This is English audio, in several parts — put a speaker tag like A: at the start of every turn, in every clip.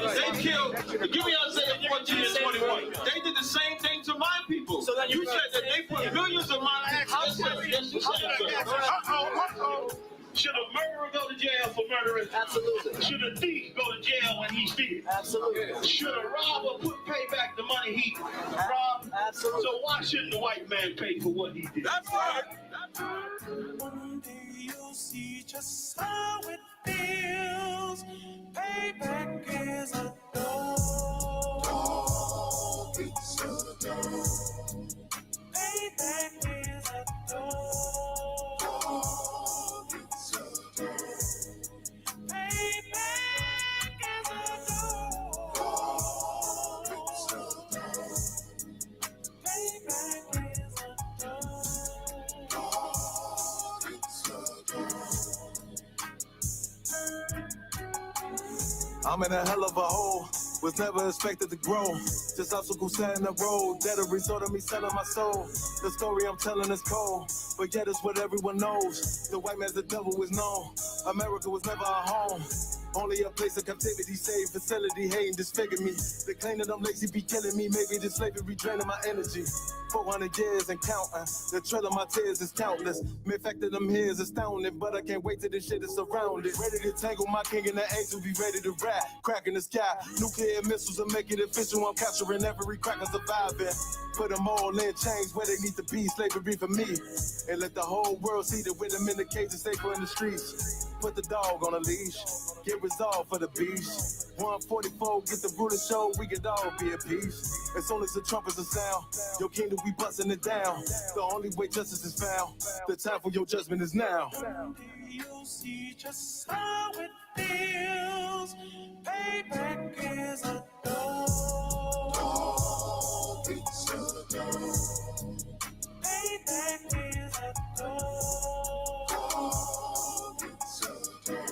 A: They killed, give me Isaiah 14 and 21. They did the same thing to my people. So then you said that they put millions of my actions. Yes, you said. Should a murderer go to jail for murdering? Absolutely. Should a thief go to jail when he steals? Absolutely. Should a robber pay back the money he robbed? Absolutely. So why shouldn't the white man pay for what he did? That's right. That's right. One day you'll see just how it feels. Payback is a dog. It's a dog. Payback is a dog.
B: I'm in a hell of a hole, was never expected to grow. Just obstacles set in the road, that a result of me selling my soul. The story I'm telling is cold, but yet it's what everyone knows. The white man's the devil is known. America was never our home. Only a place of captivity, safe facility, hating, disfigure me. They claim that I'm lazy, be killing me. Maybe this slavery draining my energy. 400 years and counting. The trail of my tears is countless. The fact that I'm here is astounding, but I can't wait till this shit is surrounded. Ready to tangle my king and the angel, be ready to rap. Crack in the sky, nuclear missiles will make it official. I'm capturing every cracker surviving. Put them all in chains where they need to be. Slavery for me. And let the whole world see that with them in the cages, safer in the streets. Put the dog on a leash. Get resolved for the beast. 144, get the ruler show, we could all be at peace. As soon as the trumpets are sound, your kingdom, we busting it down. The only way justice is found, the time for your judgment is now. You'll see just how it feels. Payback is a dog. It's a dog. Payback is a dog. It's a dog.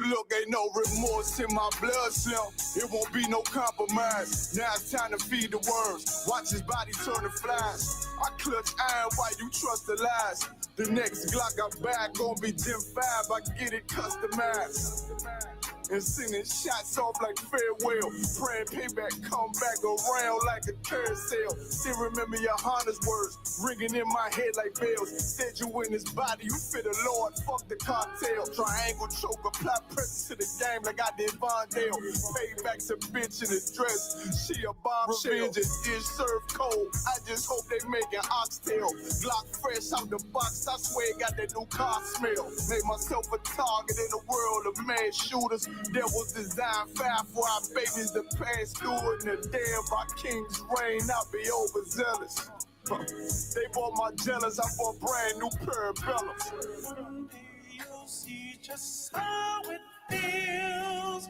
B: Look, ain't no remorse in my blood, Slim. It won't be no compromise. Now it's time to feed the worms. Watch his body turn to flies. I clutch iron while you trust the lies. The next Glock I back gon' be Gen 5. I get it customized. And sending shots off like farewell. Praying payback come back around like a carousel. Still remember your Honda's words ringing in my head like bells. Said you in his body, you fit the Lord, fuck the cocktail. Triangle choke, apply pressure to the game like I did Vondale. Payback's a bitch in his dress, she a bombshell. Revenge is served cold, I just hope they making oxtail. Glock fresh out the box, I swear it got that new car smell. Made myself a target in the world of mad shooters. That was designed fire for our babies to pass through in the damn by King's reign. I'll be overzealous. They bought my jealous, I bought brand new parabellums. One day you'll see just how it feels.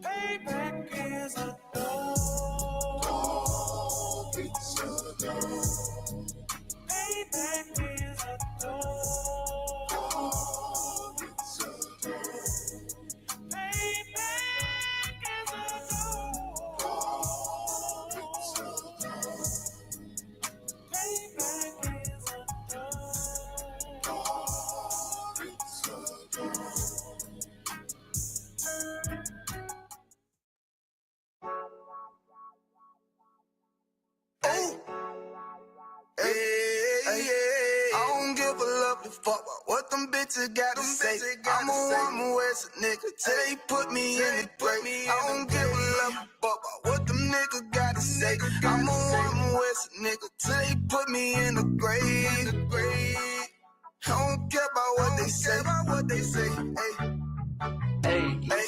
B: Payback is a dog. It's a dog. Payback is a dog. It's a dog. Fuck what them bitches got to say. I'm a woman with a nigga till they put me in the grave. I don't give a love fuck what them niggas got to say. I'm a woman with a nigga till they put me in the grave. I don't care about what they say. Hey.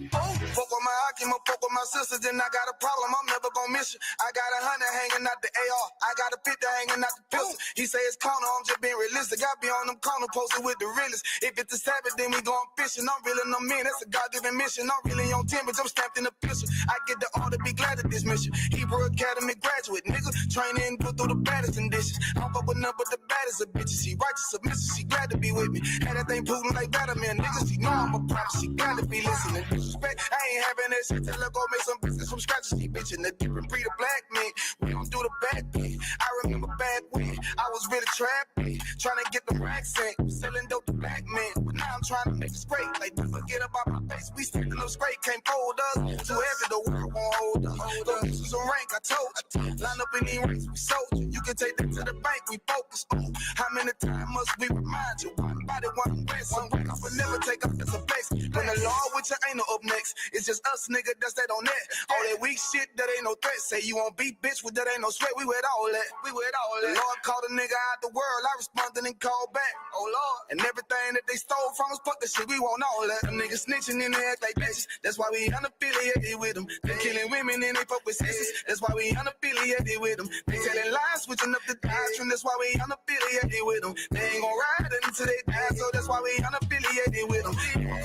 B: Fuck with my eye, keep my fuck with my sisters, then I got a problem. I'm never gonna miss you. I got 100 hanging out the AR. I got a 50 hanging out the pistol. He say it's corner, I'm just being realistic. I be on them corner posted with the realest. If it's the Sabbath, then we going fishing. I'm reeling them in. That's a God-given mission. I'm really on 10, but I'm stamped in the pistol. I get the order, be glad of this mission. Hebrew Academy graduate, nigga. Training, go through the baddest conditions. I don't fuck with none but the baddest of bitches. She righteous, submissive, she glad to be with me. Had that thing Putin like Batman, niggas. She know I'm a prophet, she gotta be listening. Disrespect, I ain't having that shit. Tell her go make some business from scratch. She bitchin' a different breed of black men. We don't do the bad thing. I remember back when I was really trapping, trying to get the racks in, selling dope to black men. But now I'm trying to make it straight. Like, don't forget about my face. We standing up straight, can't fold us. Too heavy, the world won't hold us. This is a rank, I told you. Line up in these ranks, we sold you. You can take that to the bank, we focus on. How many times must we remind you? One body, one rest, one rank. I would never take up as a flex. When the law with you ain't no up next. It's just us, nigga, that's that on that. All that weak shit, that ain't no threat. Say you won't beat, bitch, with that ain't no sweat. We with all that. We with all that. The Lord called a nigga out the world. I responded and called back. Oh, Lord. And everything that they stole from us, fuck the shit. We want all that. Them niggas snitching and they act like bitches. That's why we unaffiliated with them. They killing women and they fuck with sisters. That's why we unaffiliated with them. They telling lies, switching up the doctrine. That's why we unaffiliated with them. They ain't gon' ride until they die, so that's why we unaffiliated with them.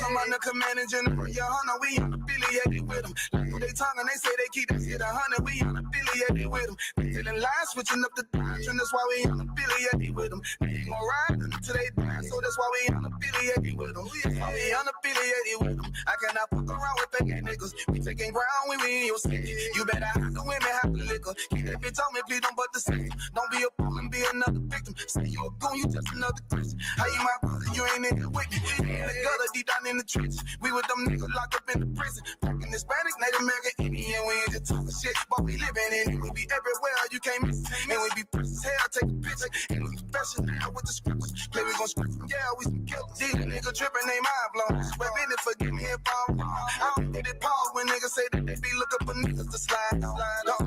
B: Come on the commanding general, your honor, we unaffiliated with them. Like they tongue and they say they keep that shit 100, we unaffiliated with them. They telling lies, switching up the doctrine. That's why we unaffiliated with them. They ain't gon' ride until they die, so that's why we unaffiliated with them. That's why we unaffiliated with them. I cannot fuck around with fake niggas. We taking ground when we in your city. You better have the women, have the liquor. Keep that bitch on me, please don't but the same. Don't be a fool and be another victim. Say you a goon, you just another Christian. How you my brother, you ain't in the wicked. In the gutter, deep down in the trenches. We with them niggas locked up in the prison. Fucking Hispanic, Native American, Indian. We ain't just talking shit, but we living in it. We be everywhere, you can't miss it. And we be precious hell, take a picture. And we special now with the scriptures. Play, we gon' script them, yeah, we some killers. These niggas tripping, they mind blown. Swear business, forgive me if I'm wrong. I don't get it pause when niggas say that they be looking for niggas to slide on.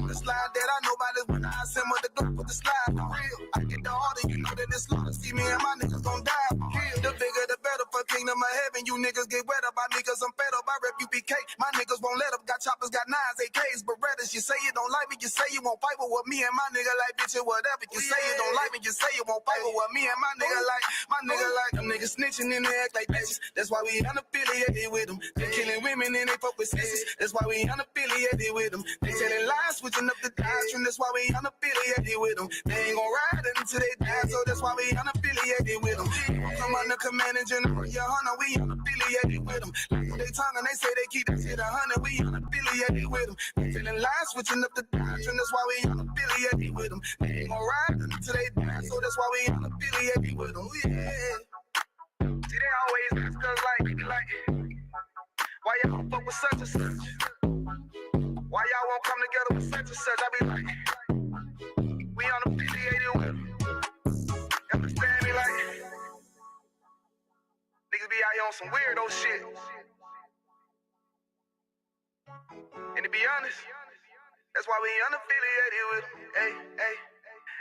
B: The slide that I know about is when I assemble the group with the slide on. Real, I get the order, you know that it's long. See me and my niggas gon' die. The bigger the better for kingdom of heaven. You niggas get wet up by me cause I'm fed up. I rep UPK. My niggas won't let up. Got choppers, got nines, AKs, Berettas. You say you don't like me, you say you won't fight with me and my nigga like bitch or whatever. You say you don't like me, you say you won't fight with me and my nigga like. Them niggas snitching and they act like bitches. That's why we unaffiliated with them. They killing women and they fuck with sisters. That's why we unaffiliated with them. They telling lies, switching up the doctrine. That's why we unaffiliated with them. They ain't gon' ride until they die, so that's why we unaffiliated with them. Come on the commanding general, your honor, we unaffiliated with them. Like they tongue and they say they keep that shit 100, we unaffiliated with them. They telling lies, switching up the doctrine. That's why we unaffiliated with them. They ain't gon' ride until they die, so that's why we unaffiliated with them. Yeah. See, they always ask us like, why y'all fuck with such and such? Why y'all won't come together with such and such? I be like, we unaffiliated with them. Understand me? Like, niggas be out here on some weirdo shit. And to be honest, that's why we unaffiliated with them.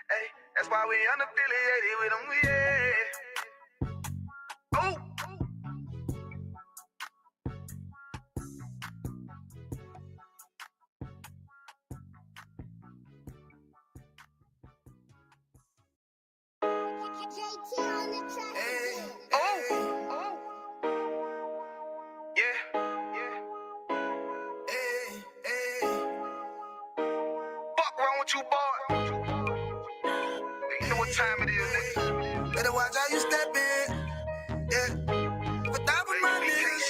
B: Hey, that's why we unaffiliated with them. Yeah. Oh.
C: JT on the track.
B: Hey. Fuck wrong with you, boy? You know what time it is, nigga. Better watch how you step in. Yeah. But that was my niggas.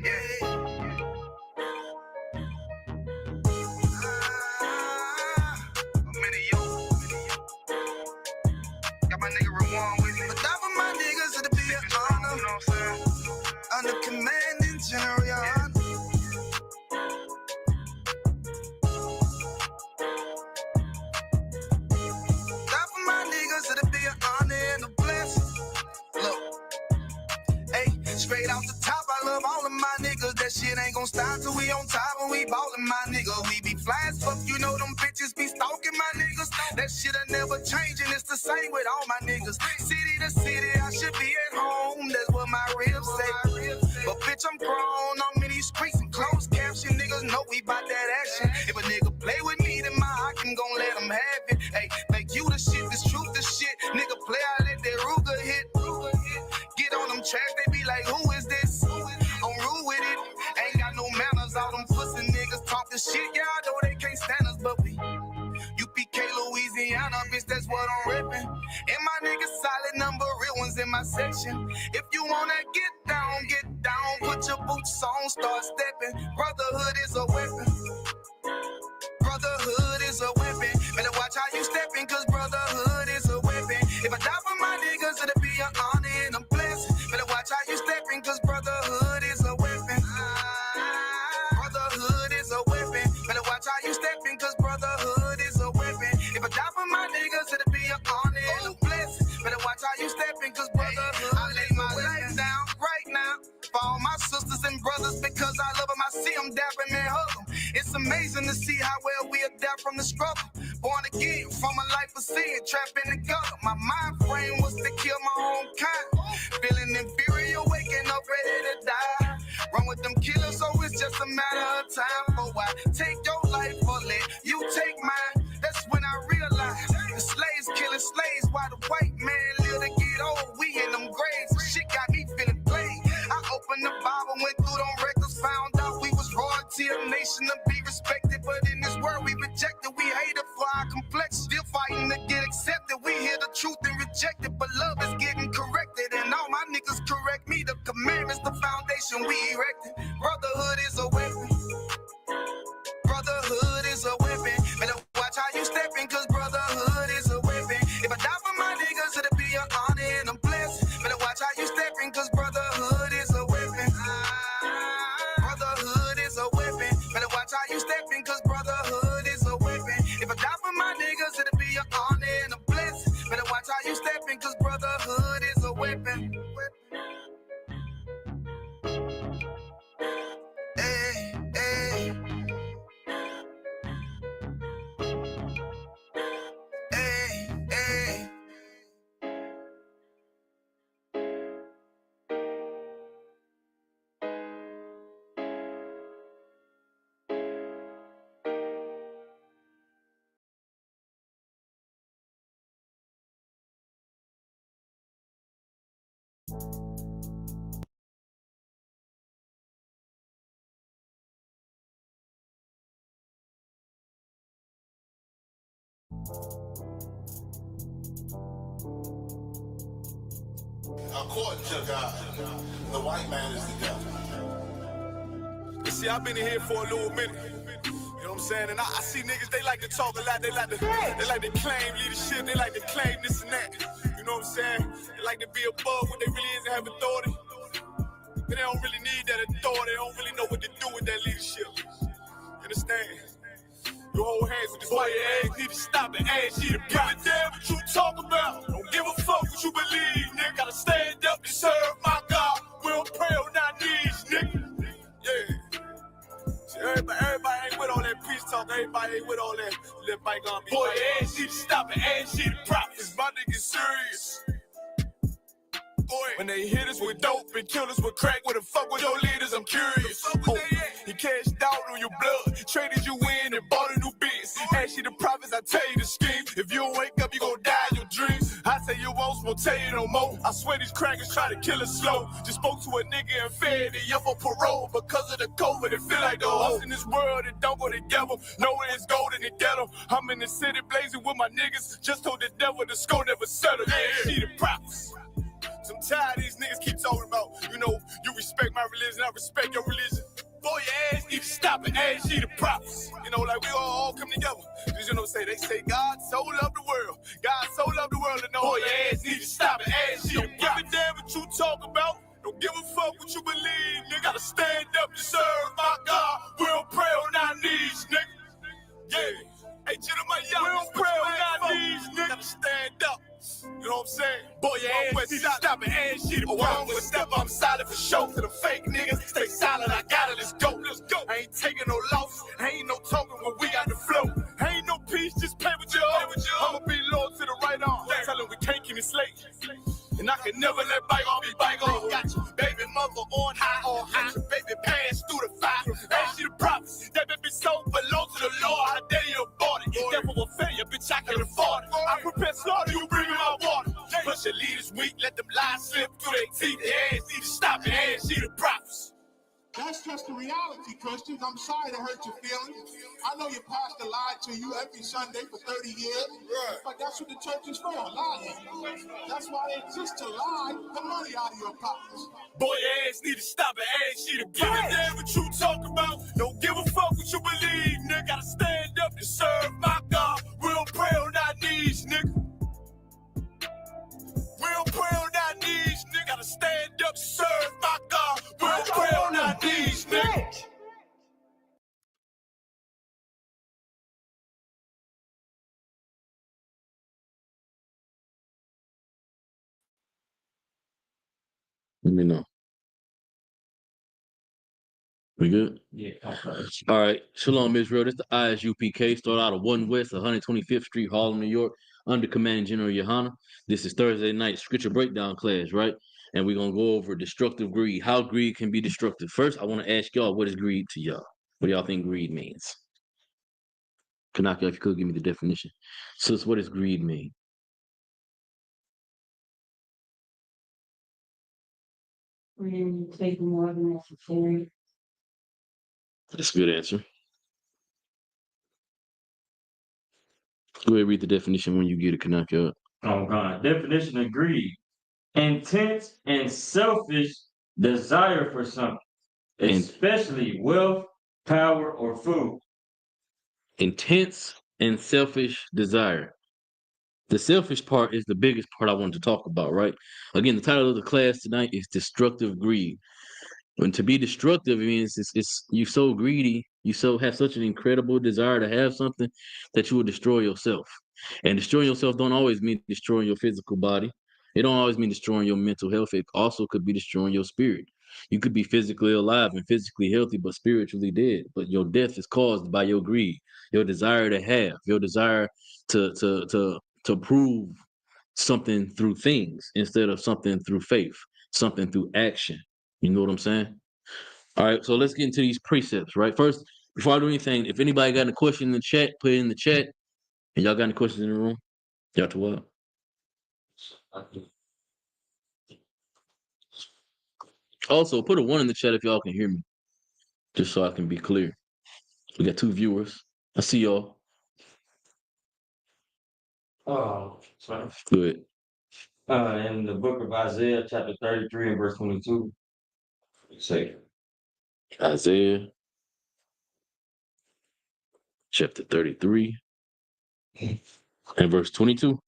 B: Yeah. I'm in a yo. Got my nigga Ramon with me. But that was my niggas, it'll be an honor. You know what I'm saying? Under commanding general, your honor. That for my niggas, it'll be an honor and a blessing. Look, hey, straight off the top, I love all of my niggas. That shit ain't gon' stop till we on top and we ballin', my nigga. We be fly as fuck, you know them bitches be stalking my niggas. That shit'll never change and it's the same with all my niggas. City to city, I should be at home. That's what my ribs say. But bitch, I'm grown, I'm in these streets and closed caption. Niggas know
C: in my section. If you wanna get down, put your boots on, start stepping. Brotherhood is a weapon. Brotherhood is a weapon. Better watch how you stepping, cause brotherhood is a weapon. If I die for my niggas, it'll be an honor and a blessing. Better watch how you stepping, cause brotherhood is a weapon. Brotherhood is a weapon. Better watch how you stepping, cause brotherhood is a weapon. If I die for my niggas, it'll be an honor and a blessing. Better watch how you stepping, cause brotherhood I lay my life down right now for all my sisters and brothers, because I love them. I see them dapping and hug them. It's amazing to see how well we adapt from the struggle. Born again from a life of sin, trapped in the gutter. My mind frame was to kill my own kind. Feeling inferior, waking up ready to die. Run with them killers, so it's just a matter of time. For I take your life or let you take mine. That's when I realized the slaves killing slaves while the white man live to get old. We in them graves. Shit got me feeling played. I opened the Bible, went through them records, found out we was royalty, a nation to be respected. But in this world we rejected, we hated for our complexion. Still fighting to get accepted. We hear the truth and reject it, but love is getting corrected. And all my niggas correct me. The commandments, the foundation we erected. Brotherhood is a weapon. Brotherhood is a weapon. Better watch how you stepping, cause brotherhood is a weapon. If I die for my niggas, it'll be an honor and a blessing. Better watch how you stepping, cause brotherhood is a weapon. Brotherhood is a weapon. Better watch how you stepping, cause brotherhood is a weapon. If I die for my niggas, it'll be an honor and a blessing. Better watch how you stepping, cause brotherhood is a weapon. Hey, hey. Hey, hey.
D: According to God, the white man is the devil.
E: You see, I've been in here for a little minute. You know what I'm saying? And I see niggas, they like to talk a lot. They like to claim leadership. They like to claim this and that. You know what I'm saying? They like to be above what they really is and have authority. But they don't really need that authority. They don't really know what to do with that leadership. You understand? You hold hands with this boy, your ass need to stop and ask you to give a damn what you talk about. Don't give a fuck what you believe, nigga. Gotta stand up and serve my God. We don't pray on our knees, nigga. Yeah. See, everybody ain't with all that peace talk. Everybody ain't with all that bygone. Boy, your ass need to stop and ask you to prophets. My niggas serious. Boy, when they hit us with dope and kill us with crack, where the fuck with your leaders? I'm curious. Oh, he cashed out on your blood, traded you in and bought a new biz. Ask you the prophets, I tell you the scheme. If you don't wake up, you gon' die in your dreams. I say you won't tell you no more. I swear these crackers try to kill us slow. Just spoke to a nigga and fed it up for parole. Because of the COVID, it feel like the host in this world that don't go together. Nowhere is gold in the ghetto. I'm in the city blazing with my niggas. Just told the devil the score never settled. Yeah, see the prophets. I'm tired of these niggas keep talking about, you know, you respect my religion, I respect your religion. Boy, your ass need to stop and ask you the prophets. You know, like we all come together. Cause you know, they say God so loved the world. God so loved the world, and boy, your ass need to stop and ask you the prophets. Don't give a damn what you talk about. Don't give a fuck what you believe, nigga. Gotta stand up to serve my God. We don't pray on our knees, nigga. Yeah. Hey, gentlemen, y'all, we don't pray on our knees, nigga. Gotta stand up. You know what I'm saying? Boy, your ass need to stop and ask you to prophets. I don't give a step, I'm solid for show. To the fake niggas, stay silent, I got it, let's go. Let's go. I ain't taking no loss. Ain't no talking when we got the flow. Ain't no peace, just play with your own. I'ma be loyal to the right arm. Tell him we can't keep me slave. And I can never let bygone be bygone. Got your baby mother on high, got your baby pants through the fire. Ask you the prophets, that baby soul belong to the Lord. How dare you abort it? Devil will fail you, bitch, I can afford it. I prepare slaughter, you bring me my water. Plus your leaders weak, let them lies slip through their teeth. Their ass need to stop and ask you the prophets.
F: That's just the reality, Christians. I'm sorry to hurt your feelings. I know your pastor lied to you every Sunday for 30 years, but that's what the church is for, lying. That's why they exist, to lie the money out of your pockets.
E: Boy, your ass need to stop it, ass shit. Give a damn what you talk about. Don't give a fuck what you believe, nigga. Gotta stand up to serve my God. We'll pray on our knees, nigga. We'll pray on our knees, nigga. Gotta stand up to serve my God. We'll pray on our knees, nigga.
G: Let me know. We good?
H: Yeah.
G: All right. Shalom, Israel. This is the ISUPK. Start out of 1 West, 125th Street, Harlem, New York, under Commanding General Yohana. This is Thursday night scripture breakdown class, right? And we're going to go over destructive greed, how greed can be destructive. First, I want to ask y'all, what is greed to y'all? What do y'all think greed means? Kanaka, if you could give me the definition. Sis, what does greed mean?
I: When you take more than necessary.
G: That's a good answer. Go ahead and read the definition when you get it, Kanaka.
H: Oh God. Definition of greed. Intense and selfish desire for something, especially wealth, power, or food.
G: Intense and selfish desire. The selfish part is the biggest part I wanted to talk about, right? Again, the title of the class tonight is Destructive Greed. When to be destructive means it's you so greedy, you so have such an incredible desire to have something that you will destroy yourself. And destroying yourself don't always mean destroying your physical body. It don't always mean destroying your mental health. It also could be destroying your spirit. You could be physically alive and physically healthy, but spiritually dead. But your death is caused by your greed, your desire to have, your desire to prove something through things instead of something through faith, something through action. You know what I'm saying? All right, so let's get into these precepts, right? First, before I do anything, if anybody got a question in the chat, put it in the chat. And y'all got any questions in the room? Y'all to what? Also, put a 1 in the chat if y'all can hear me, just so I can be clear. We got 2 viewers. I see y'all.
H: Oh, sorry.
G: Good.
H: In the book of Isaiah, chapter 33 and verse 22. Say,
G: Isaiah chapter 33 and verse 22.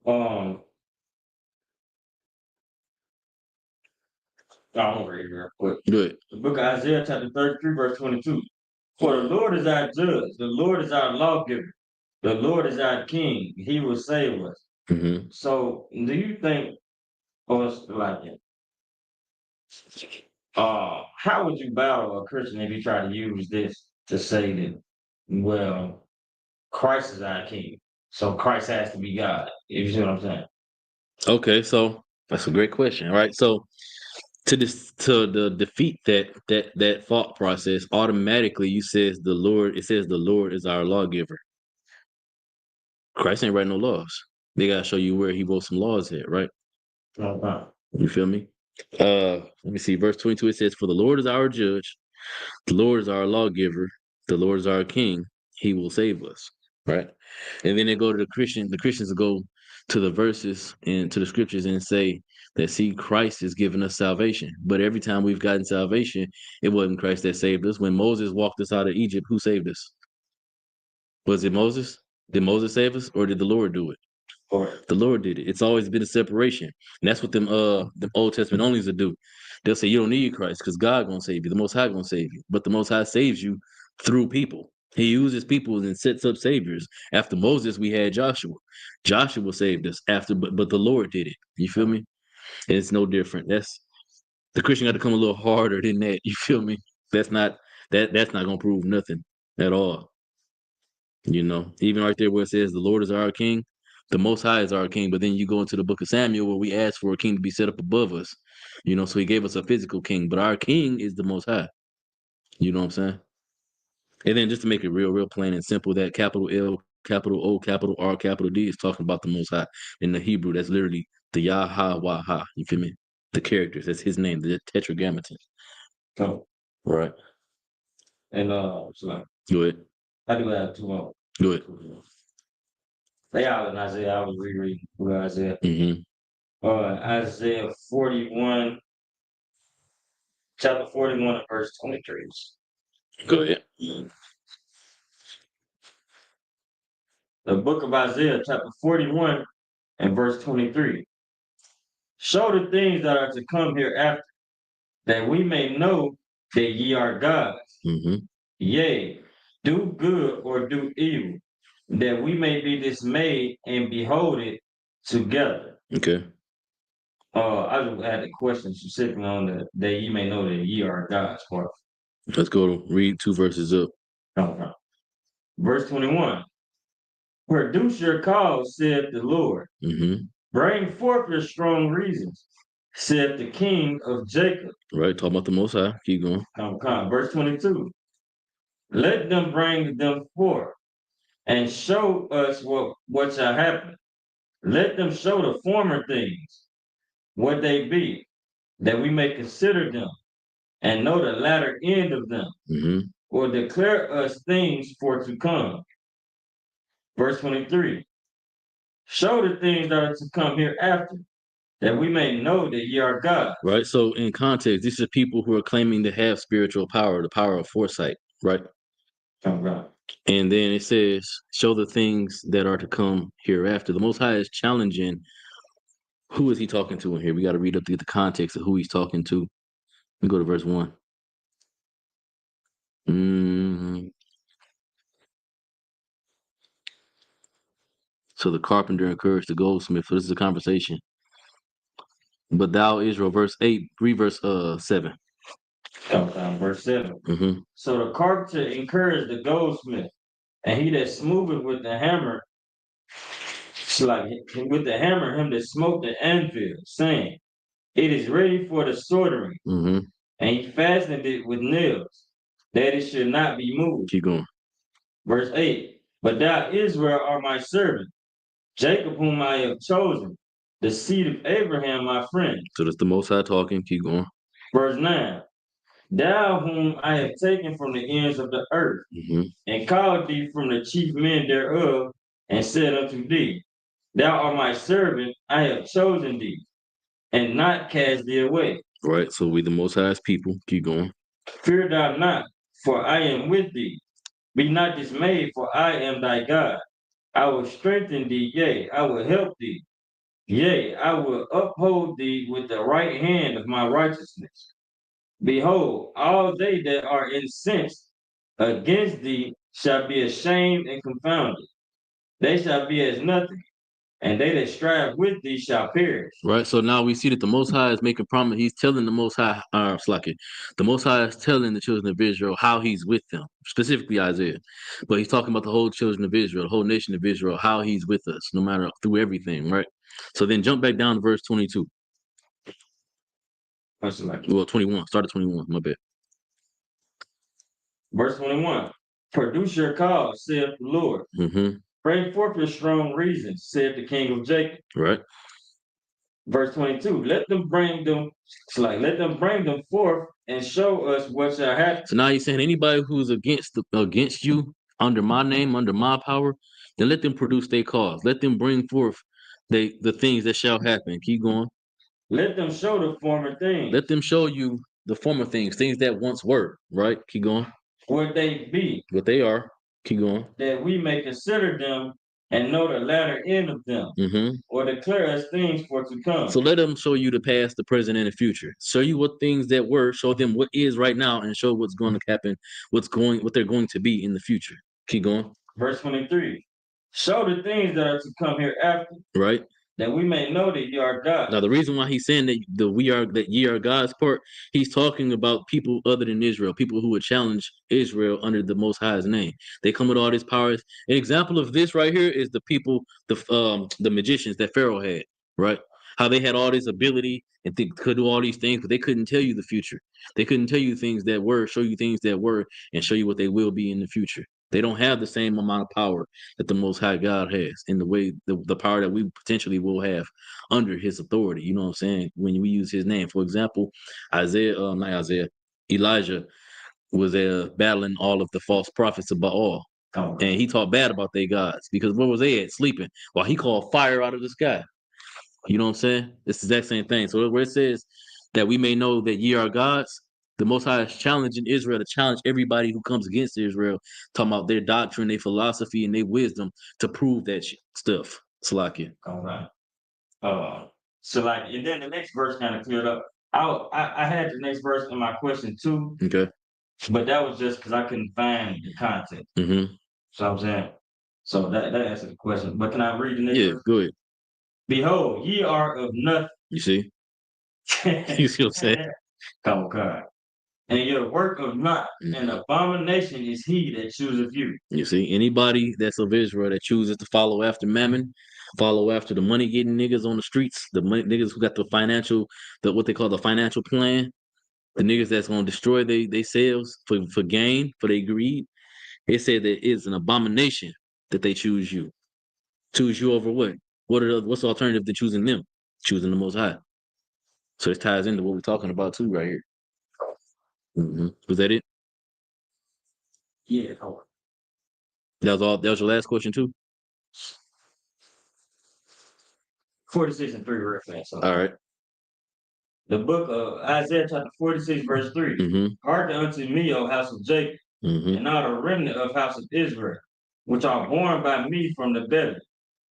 H: I'll read it real quick.
G: Good.
H: The book of Isaiah, chapter 33, verse 22. For the Lord is our judge, the Lord is our lawgiver, the Lord is our king, he will save us.
G: Mm-hmm.
H: So, do you think, or like, how would you battle a Christian if you try to use this to say that, well, Christ is our king, so Christ has to be God? If you see what I'm saying?
G: Okay, so that's a great question. All right, so to defeat that thought process, automatically it says the Lord is our lawgiver. Christ ain't writing no laws. They gotta show you where he wrote some laws at, right? You feel me? Let me see, verse 22, it says, for the Lord is our judge, the Lord is our lawgiver, the Lord is our king, he will save us. Right? And then they go to the Christians go to the verses and to the scriptures and say that, see, Christ is giving us salvation. But every time we've gotten salvation, it wasn't Christ that saved us. When Moses walked us out of Egypt, who saved us? Was it Moses? Did Moses save us, or did the Lord do it? Or the Lord did it. It's always been a separation. And that's what them Old Testament onlys will do. They'll say you don't need Christ because God gonna save you. The Most High gonna save you. But the Most High saves you through people. He uses people and sets up saviors. After Moses, we had Joshua. Joshua saved us after, but the Lord did it. You feel me? And it's no different. That's the Christian got to come a little harder than that. You feel me? That's not gonna prove nothing at all. You know, even right there where it says the Lord is our king, the Most High is our king. But then you go into the book of Samuel where we ask for a king to be set up above us. You know, so he gave us a physical king, but our king is the Most High. You know what I'm saying? And then just to make it real plain and simple, that capital L, capital O, capital R, capital D is talking about the Most High. In the Hebrew, that's literally the Yahweh. You feel me? The characters, that's his name, the Tetragrammaton.
H: Oh,
G: Right.
H: and so like,
G: Go ahead.
H: I do have two more.
G: Go ahead.
H: They all in Isaiah. I was rereading through Isaiah.
G: Mm-hmm.
H: Isaiah 41, chapter 41 and verse 23.
G: Go ahead.
H: The book of Isaiah, chapter 41 and verse 23. Show the things that are to come hereafter, that we may know that ye are gods.
G: Mm-hmm.
H: Yea, do good or do evil, that we may be dismayed and behold it together.
G: Okay.
H: I just had a question specifically on that ye may know that ye are gods part.
G: Let's go to read 2 verses up.
H: Okay. Verse 21. Produce your cause, saith the Lord.
G: Mm-hmm.
H: Bring forth your strong reasons, saith the King of Jacob.
G: Right, talk about the Most High. Keep going.
H: Verse 22. Let them bring them forth and show us what shall happen. Let them show the former things, what they be, that we may consider them and know the latter end of them,
G: Mm-hmm.
H: or declare us things for to come. Verse 23. Show the things that are to come hereafter, that we may know that ye are God.
G: Right. So in context, these are people who are claiming to have spiritual power, the power of foresight, right?
H: Okay.
G: And then it says, show the things that are to come hereafter. The Most High is challenging. Who is he talking to in here? We got to read up to get the context of who he's talking to. Let me go to verse 1. So the carpenter encouraged the goldsmith. So this is a conversation. But thou, Israel, verse 8, read verse 7.
H: Verse 7.
G: Mm-hmm.
H: So the carpenter encouraged the goldsmith, and he that smootheth with the hammer, with the hammer, him that smote the anvil, saying, it is ready for the soldering.
G: Mm-hmm.
H: And he fastened it with nails, that it should not be moved.
G: Keep going.
H: Verse 8. But thou, Israel, are my servant, Jacob, whom I have chosen, the seed of Abraham, my friend.
G: So that's the Most High talking. Keep going.
H: Verse 9. Thou, whom I have taken from the ends of the earth,
G: Mm-hmm.
H: and called thee from the chief men thereof, and said unto thee, thou art my servant, I have chosen thee, and not cast thee away.
G: Right. So we the Most High's people. Keep going.
H: Fear thou not, for I am with thee. Be not dismayed, for I am thy God. I will strengthen thee, yea, I will help thee. Yea, I will uphold thee with the right hand of my righteousness. Behold, all they that are incensed against thee shall be ashamed and confounded. They shall be as nothing, and they that strive with thee shall perish.
G: Right. So now we see that the Most High is making promise. He's telling the Most High, the Most High is telling the children of Israel how he's with them, specifically Isaiah. But he's talking about the whole children of Israel, the whole nation of Israel, how he's with us, no matter through everything, right? So then jump back down to verse 22. Well, 21. Start at 21. My bad.
H: Verse 21. Produce your cause, saith the Lord.
G: Mm-hmm.
H: Bring forth your strong reasons, saith the King of Jacob.
G: Right.
H: Verse 22. Let them bring them forth and show us what shall happen.
G: So now he's saying anybody who's against you under my name, under my power, then let them produce their cause. Let them bring forth the things that shall happen. Keep going.
H: Let them show the former things.
G: Let them show you the former things that once were, right? Keep going.
H: What they be.
G: What they are. Keep going.
H: That we may consider them and know the latter end of them,
G: Mm-hmm.
H: or declare us things for to come.
G: So let them show you the past, the present, and the future. Show you what things that were, show them what is right now, and show what's going to happen, what they're going to be in the future. Keep going.
H: Verse 23. Show the things that are to come hereafter.
G: Right.
H: That we may know that ye are God.
G: Now, the reason why he's saying that ye are God's part, he's talking about people other than Israel, people who would challenge Israel under the Most High's name. They come with all these powers. An example of this right here is the people, the magicians that Pharaoh had, right? How they had all this ability and could do all these things, but they couldn't tell you the future. They couldn't tell you things that were, show you things that were, and show you what they will be in the future. They don't have the same amount of power that the Most High God has in the way the power that we potentially will have under His authority. You know what I'm saying? When we use His name, for example, Elijah was battling all of the false prophets of Baal, and he talked bad about their gods because where was they at? Sleeping, while he called fire out of the sky. You know what I'm saying? It's the exact same thing. So where it says that we may know that ye are gods, the Most High is challenging Israel to challenge everybody who comes against Israel, talking about their doctrine, their philosophy, and their wisdom to prove that stuff. Salakia.
H: All right. So like, and then the next verse kind of cleared up. I had the next verse in my question too,
G: Okay.
H: but that was just because I couldn't find the content.
G: Mm-hmm.
H: So I'm saying, so that answered the question. But can I read the next verse?
G: Go ahead.
H: Behold, ye are of nothing.
G: You see? You see what I'm saying?
H: Come on. And your work of naught, an abomination is he that chooseth you.
G: You see, anybody that's of Israel that chooses to follow after Mammon, follow after the money getting niggas on the streets, the niggas who got what they call the financial plan, the niggas that's gonna destroy they selves for gain, for their greed. It said that it's an abomination that they choose you. Choose you over what? What's the alternative to choosing them? Choosing the Most High. So this ties into what we're talking about too, right here. Mm-hmm. Was that it?
H: Yeah.
G: That was all. That was your last question too.
H: 46 and 3 reference.
G: All right.
H: The book of Isaiah chapter 46 verse 3.
G: Mm-hmm.
H: Hearken unto me, O house of Jacob, and all the remnant of house of Israel, which are born by me from the belly,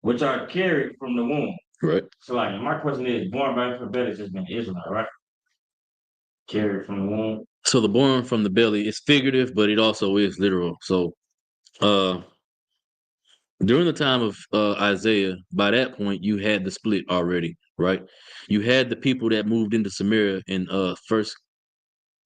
H: which are carried from the womb.
G: Right.
H: So like my question is, born by me from the belly just been Israel, right? Carried from the womb.
G: So the born from the belly is figurative, but it also is literal. So during the time of Isaiah, by that point you had the split already, right? You had the people that moved into Samaria in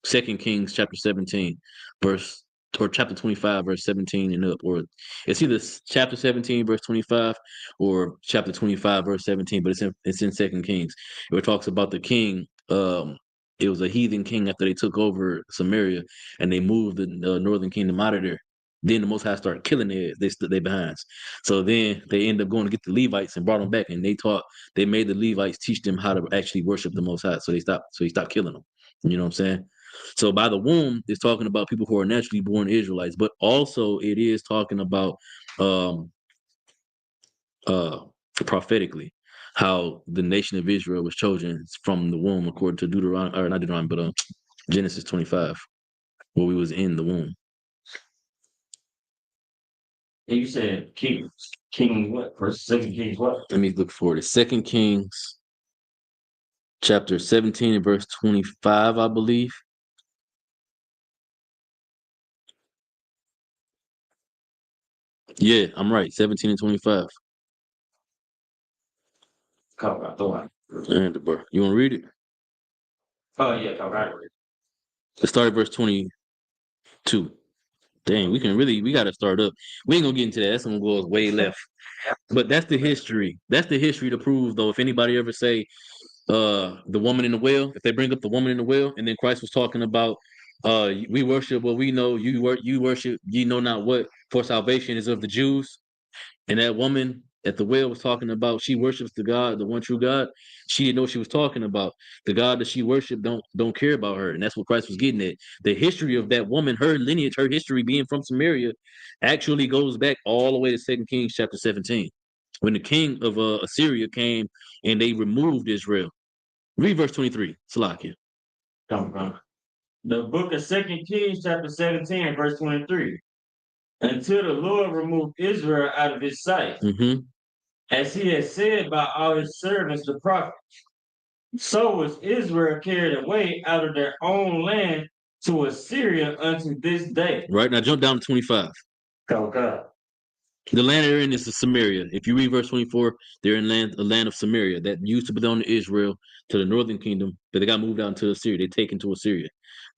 G: Second Kings chapter 17, chapter 25, verse 17 and up, or it's either chapter 17, verse 25, or chapter 25, verse 17, but it's in Second Kings, where it talks about the king. It was a heathen king after they took over Samaria and they moved the northern kingdom out of there. Then the Most High started killing they behinds. So then they ended up going to get the Levites and brought them back, and they made the Levites teach them how to actually worship the Most High. So he stopped killing them. You know what I'm saying? So by the womb, it's talking about people who are naturally born Israelites, but also it is talking about prophetically how the nation of Israel was chosen from the womb according to Genesis 25, where we was in the womb.
H: And you said King what? First, Second Kings what?
G: Let me look for it. Second Kings chapter 17 and verse 25, I believe. Yeah, I'm right. 17 and 25. And you want to read it?
H: Oh yeah, right.
G: Let's start at verse 22. Dang, we gotta start up. We ain't gonna get into that. That's gonna go way left. But that's the history. That's the history to prove, though. If anybody ever say the woman in the well, if they bring up the woman in the well, and then Christ was talking about we worship what we know, you worship ye know not what, for salvation is of the Jews. And that woman at the well was talking about she worships the God, the one true God. She didn't know what she was talking about. The God that she worshiped don't care about her. And that's what Christ was getting at. The history of that woman, her lineage, her history being from Samaria, actually goes back all the way to 2 Kings chapter 17. When the king of Assyria came and they removed Israel. Read verse 23, Salakia.
H: The book of 2 Kings chapter 17, verse 23. Until the Lord removed Israel out of his sight, as he had said by all his servants the prophets, so was Israel carried away out of their own land to Assyria unto this day.
G: Right, now jump down to 25.
H: Okay.
G: The land they're in is the Samaria. If you read verse 24, they're in the land of Samaria that used to belong to Israel, to the northern kingdom, but they got moved out into Assyria. They taken to Assyria.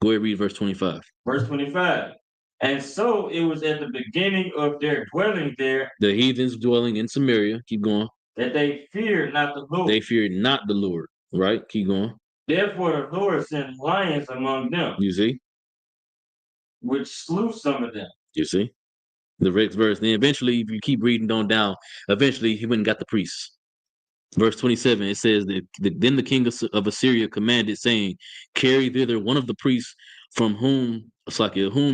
G: Go ahead, read verse 25.
H: Verse 25. And so it was at the beginning of their dwelling there,
G: the heathens dwelling in Samaria, keep going,
H: that they feared not the Lord.
G: They feared not the Lord, right? Keep going.
H: Therefore the Lord sent lions among them.
G: You see?
H: Which slew some of them.
G: You see? The next verse. Then eventually, if you keep reading on down, eventually he went and got the priests. Verse 27, it says that then the king of Assyria commanded, saying, carry thither one of the priests from whom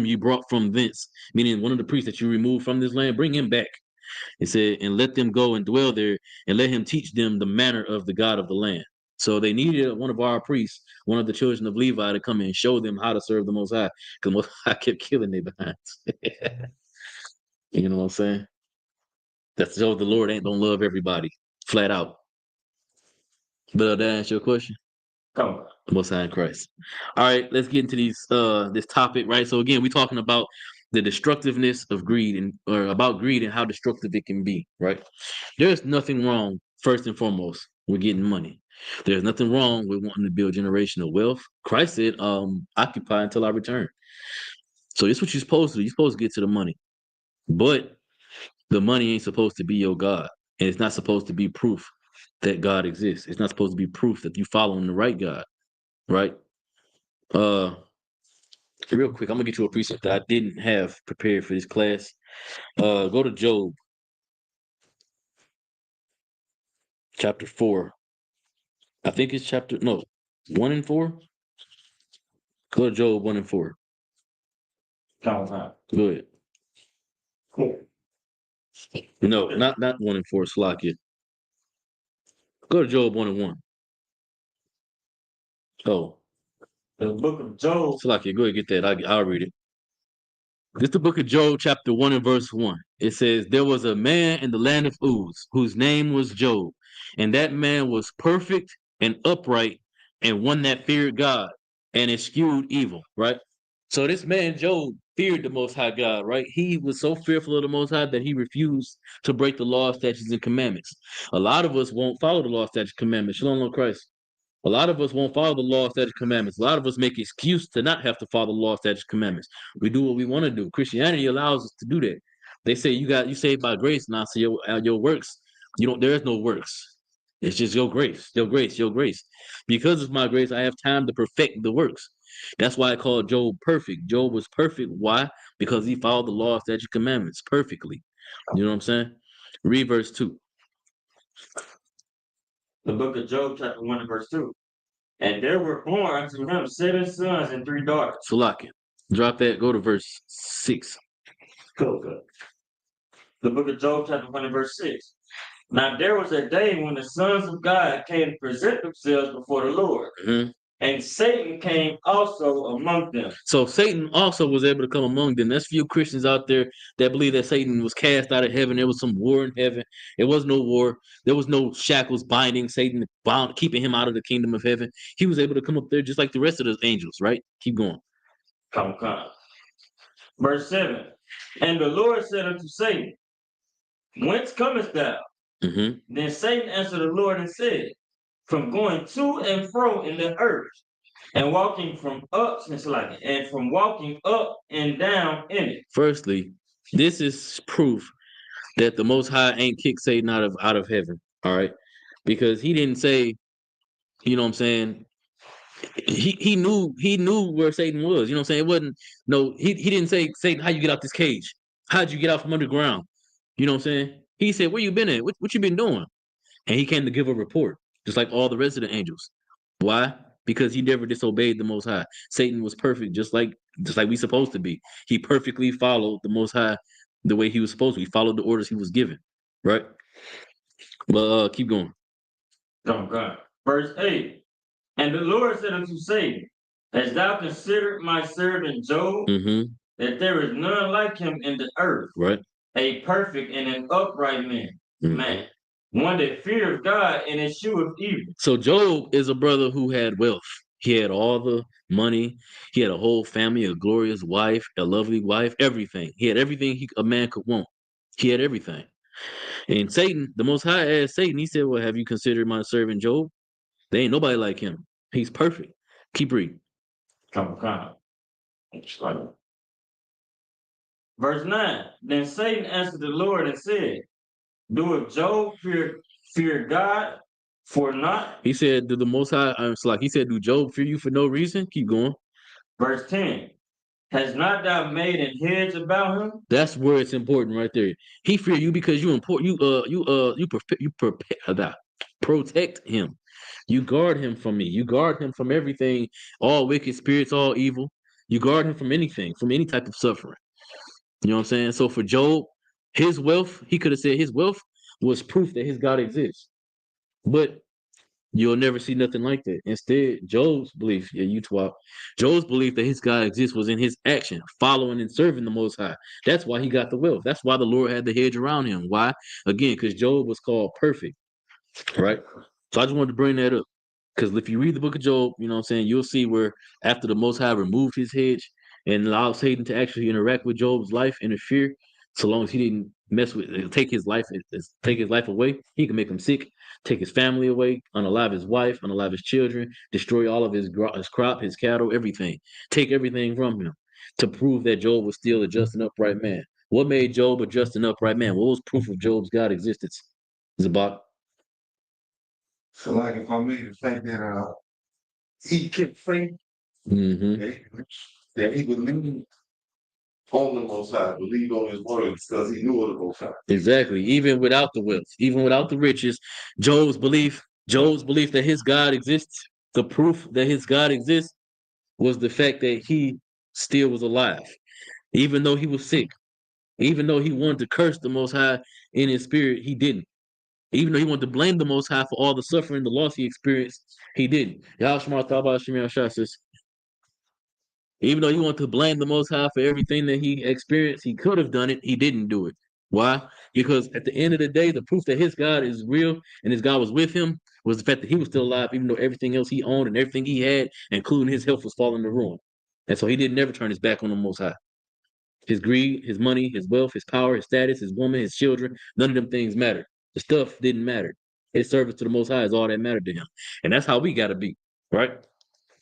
G: you brought from thence, meaning one of the priests that you removed from this land, bring him back. It said, and let them go and dwell there, and let him teach them the manner of the God of the land. So they needed one of our priests, one of the children of Levi, to come and show them how to serve the Most High, because Most High kept killing their behinds. You know what I'm saying? That's so the Lord don't love everybody, flat out. But that answer your question?
H: Come on.
G: The Most High in Christ. All right, let's get into this topic, right? So again, we're talking about the destructiveness of greed or about greed and how destructive it can be, right? There's nothing wrong, first and foremost, with getting money. There's nothing wrong with wanting to build generational wealth. Christ said, occupy until I return. So this is what you're supposed to do. You're supposed to get to the money. But the money ain't supposed to be your God. And it's not supposed to be proof that God exists. It's not supposed to be proof that you following the right God, right? Real quick, I'm gonna get you a precept that I didn't have prepared for this class. Go to Job, chapter 4. I think it's 1 and 4. Go to Job 1 and 4.
H: Come on.
G: Go ahead.
H: Cool.
G: No, not 1 and 4. Slakia. Go to Job 1 and 1. Oh,
H: The book of Job.
G: Slakia, go ahead, get that. I'll read it. This is the book of Job, chapter 1 and verse 1. It says, there was a man in the land of Uz, whose name was Job, and that man was perfect and upright, and one that feared God and eschewed evil, right? So this man, Job, feared the Most High God, right? He was so fearful of the Most High that he refused to break the law, statutes, and commandments. A lot of us won't follow the law, statutes, commandments. Shalom, Lord Christ. A lot of us won't follow the law, statutes, commandments. A lot of us make excuse to not have to follow the law, statutes, commandments. We do what we want to do. Christianity allows us to do that. They say you saved by grace now, so your works, there is no works. It's just your grace, your grace, your grace. Because of my grace, I have time to perfect the works. That's why I call Job perfect. Job was perfect. Why? Because he followed the law, statutes, commandments perfectly. You know what I'm saying? Read verse 2.
H: The book of Job, chapter 1 and verse 2. And there were born unto him 7 sons and 3 daughters.
G: Salakia. Drop that. Go to verse 6.
H: Cool. The book of Job, chapter 1 and verse 6. Now there was a day when the sons of God came to present themselves before the Lord.
G: Mm-hmm.
H: And Satan came also among them.
G: So Satan also was able to come among them. There's few Christians out there that believe that Satan was cast out of heaven. There was some war in heaven. There was no war. There was no shackles binding Satan, keeping him out of the kingdom of heaven. He was able to come up there just like the rest of the angels, right? Keep going.
H: Come. Verse 7. And the Lord said unto Satan, whence comest thou?
G: Mm-hmm.
H: Then Satan answered the Lord and said, from going to and fro in the earth, and walking from up and down in it.
G: Firstly, this is proof that the Most High ain't kicked Satan out of heaven. All right, because he didn't say, you know what I'm saying. He knew where Satan was. You know what I'm saying. It wasn't he didn't say, Satan, how you get out this cage? How'd you get out from underground? You know what I'm saying. He said, where you been at? What you been doing? And he came to give a report, just like all the rest of the angels. Why? Because he never disobeyed the Most High. Satan was perfect, just like we supposed to be. He perfectly followed the Most High the way he was supposed to. He followed the orders he was given, right? But keep going.
H: God. Verse 8. And the Lord said unto Satan, hast thou considered my servant Job, that there is none like him in the earth,
G: right?
H: A perfect and an upright man, one that feareth God and escheweth evil.
G: So Job is a brother who had wealth. He had all the money. He had a whole family, a glorious wife, a lovely wife, everything. He had everything a man could want. He had everything. And Satan, the Most High asked Satan, he said, well, have you considered my servant Job? There ain't nobody like him. He's perfect. Keep reading.
H: Come. Verse 9. Then Satan answered the Lord and said, doeth Job fear God for naught?
G: He said, do the Most High, he said, do Job fear you for no reason? Keep going.
H: Verse 10. Has not thou made an hedge about him?
G: That's where it's important right there. He fear you because protect him. You guard him from me. You guard him from everything, all wicked spirits, all evil. You guard him from anything, from any type of suffering. You know what I'm saying? So for Job, his wealth, he could have said his wealth was proof that his God exists. But you'll never see nothing like that. Instead, Job's belief, Job's belief that his God exists was in his action, following and serving the Most High. That's why he got the wealth. That's why the Lord had the hedge around him. Why? Again, because Job was called perfect, right? So I just wanted to bring that up. Because if you read the book of Job, you know what I'm saying, you'll see where after the Most High removed his hedge and allowed Satan to actually interact with Job's life, interfere, so long as he didn't take his life away, he can make him sick, take his family away, unalive his wife, unalive his children, destroy all of his crop, his cattle, everything, take everything from him to prove that Job was still a just and upright man. What made Job a just and upright man? What was proof of Job's God existence? Zabak.
J: So, like, if I made the fact that he kept faith, that he would lean on the Most High, believe on His word because he knew of the Most High.
G: Exactly. Even without the wealth, even without the riches, Job's belief that his God exists, the proof that his God exists was the fact that he still was alive, even though he was sick, even though he wanted to curse the Most High in his spirit, he didn't. Even though he wanted to blame the Most High for all the suffering, the loss he experienced, he didn't. Even though he wanted to blame the Most High for everything that he experienced, he could have done it. He didn't do it. Why? Because at the end of the day, the proof that his God is real and his God was with him was the fact that he was still alive, even though everything else he owned and everything he had, including his health, was falling to ruin. And so he didn't never turn his back on the Most High. His greed, his money, his wealth, his power, his status, his woman, his children, none of them things mattered. The stuff didn't matter. His service to the Most High is all that mattered to him. And that's how we got to be, right?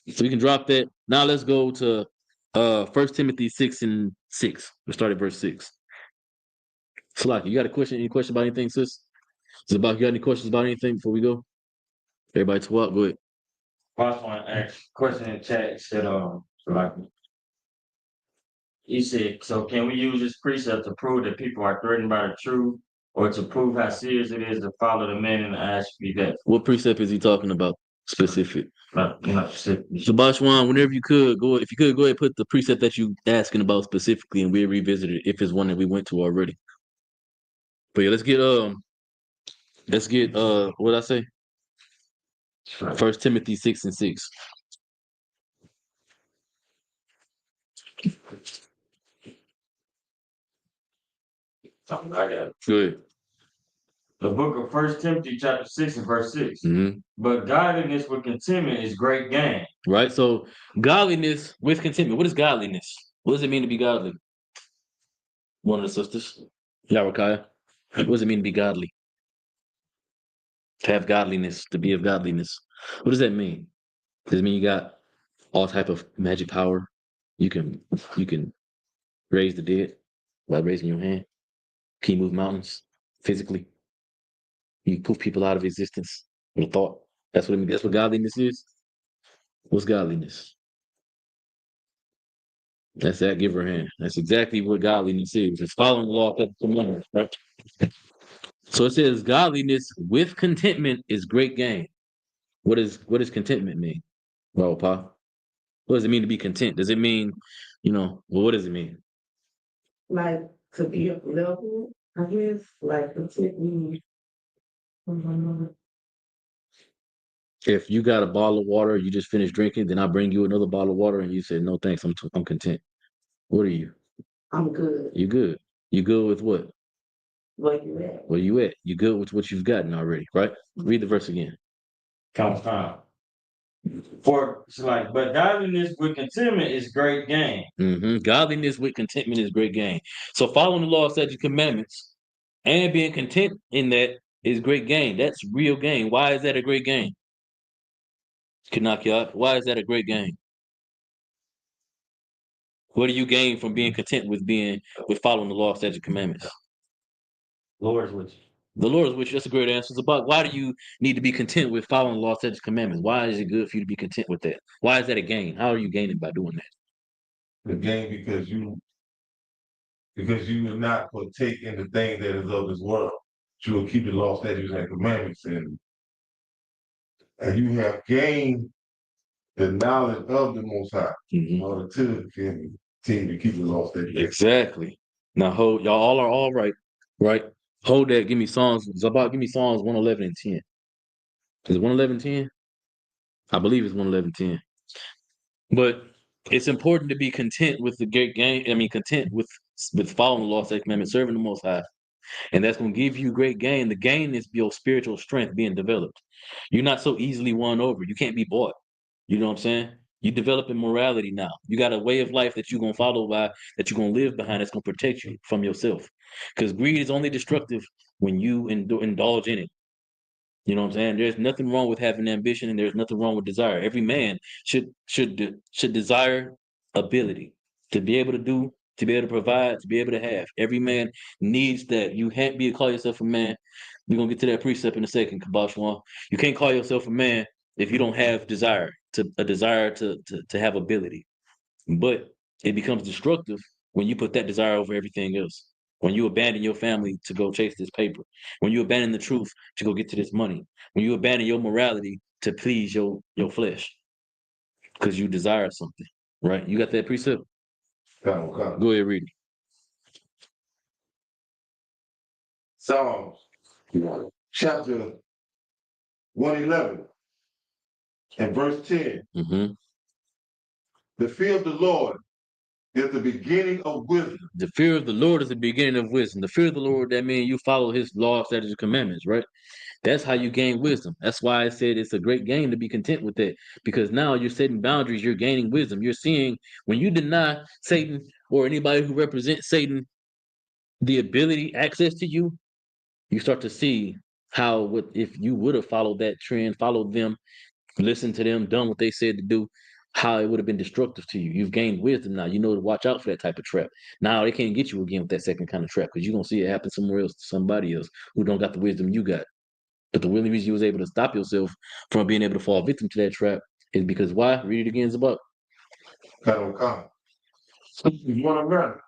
G: So we can drop that. Now let's go to 1 Timothy 6:6. Let's start at verse 6. Slaki, you got a question? Any question about anything, sis? Zabak, you got any questions about anything before we go? Everybody talk. Go ahead.
H: I just want to ask a question in the chat. It said, he said, so can we use this precept to prove that people are threatened by the truth, or to prove how serious it is to follow the man in the ash be that?
G: What precept is he talking about? Specific.
H: Not specific.
G: Shabashwan, whenever you could, go ahead and put the precept that you asking about specifically, and we'll revisit it if it's one that we went to already. But yeah, let's get what I say? 1 Timothy 6:6.
H: Something like that.
G: Good.
H: The book of 1 Timothy chapter 6 and verse 6.
G: Mm-hmm.
H: But godliness with contentment is great gain.
G: Right. So godliness with contentment. What is godliness? What does it mean to be godly? One of the sisters. Yarakaya. What does it mean to be godly? To have godliness, to be of godliness. What does that mean? Does it mean you got all type of magic power? You can raise the dead by raising your hand. Can you move mountains physically? You poof people out of existence with a thought. That's what it means. That's what godliness is. What's godliness? That's that. Give her a hand. That's exactly what godliness is. It's following the law of commandments, right? So it says godliness with contentment is great gain. What does contentment mean? Well, Pa, what does it mean to be content? Does it mean, what does it mean?
I: Like to be up level, I guess, like contentment.
G: If you got a bottle of water, you just finished drinking, then I bring you another bottle of water and you said, no, thanks, I'm content. What are you?
I: I'm good.
G: You good. You good with what?
I: Where you at?
G: Where you at? You good with what you've gotten already, right? Read the verse again.
H: Count time. For it's like, but godliness with contentment is great gain.
G: Mm-hmm. Godliness with contentment is great gain. So following the law, statutes, commandments, and being content in that is great gain. That's real gain. Why is that a great gain? Kanakyat, why is that a great gain? What do you gain from being content with following the law, statutes, commandments?
H: Lord is with you.
G: The Lord is with you. That's a great answer. It's about why do you need to be content with following the law, statutes, commandments? Why is it good for you to be content with that? Why is that a gain? How are you gaining by doing that?
J: the gain because you will not partake in the thing that is of this world. You will keep the law, statutes, and commandments, and you have gained the knowledge of the Most High in order to continue to keep the law, statutes.
G: Exactly. Now hold y'all all are all right, right? Hold that. Give me Psalms. Zabak, give me Psalms 111 and 10. Is it 111:10? I believe it's 111:10. But it's important to be content with the great gain. I mean, content with following the law, statutes, commandments, serving the Most High, and that's going to give you great gain. The gain is your spiritual strength being developed. You're not so easily won over. You can't be bought. You know what I'm saying? You develop in morality now. You got a way of life that you're gonna follow by, that you're gonna live behind. That's gonna protect you from yourself. Because greed is only destructive when you indulge in it. You know what I'm saying? There's nothing wrong with having ambition, and there's nothing wrong with desire. Every man should desire ability to be able to do, to be able to provide, to be able to have. Every man needs that. You can't call yourself a man. We're gonna get to that precept in a second, Kabashwan. You can't call yourself a man if you don't have a desire to have ability. But it becomes destructive when you put that desire over everything else. When you abandon your family to go chase this paper, when you abandon the truth to go get to this money, when you abandon your morality to please your flesh, because you desire something, right? You got that precept?
J: Come.
G: Go ahead, read it.
J: Psalms chapter 111 and verse 10.
G: Mm-hmm.
J: The fear of the Lord is the beginning of wisdom.
G: The fear of the Lord is the beginning of wisdom. The fear of the Lord, that means you follow his laws, statutes, and commandments, right? That's how you gain wisdom. That's why I said it's a great gain to be content with that. Because now you're setting boundaries, you're gaining wisdom. You're seeing when you deny Satan or anybody who represents Satan the ability, access to you, you start to see how if you would have followed that trend, followed them, listened to them, done what they said to do, how it would have been destructive to you. You've gained wisdom now. You know to watch out for that type of trap. Now they can't get you again with that second kind of trap because you're gonna see it happen somewhere else to somebody else who don't got the wisdom you got. But the only reason you was able to stop yourself from being able to fall victim to that trap is because why? Read it again, Zabak.
J: Come. One America,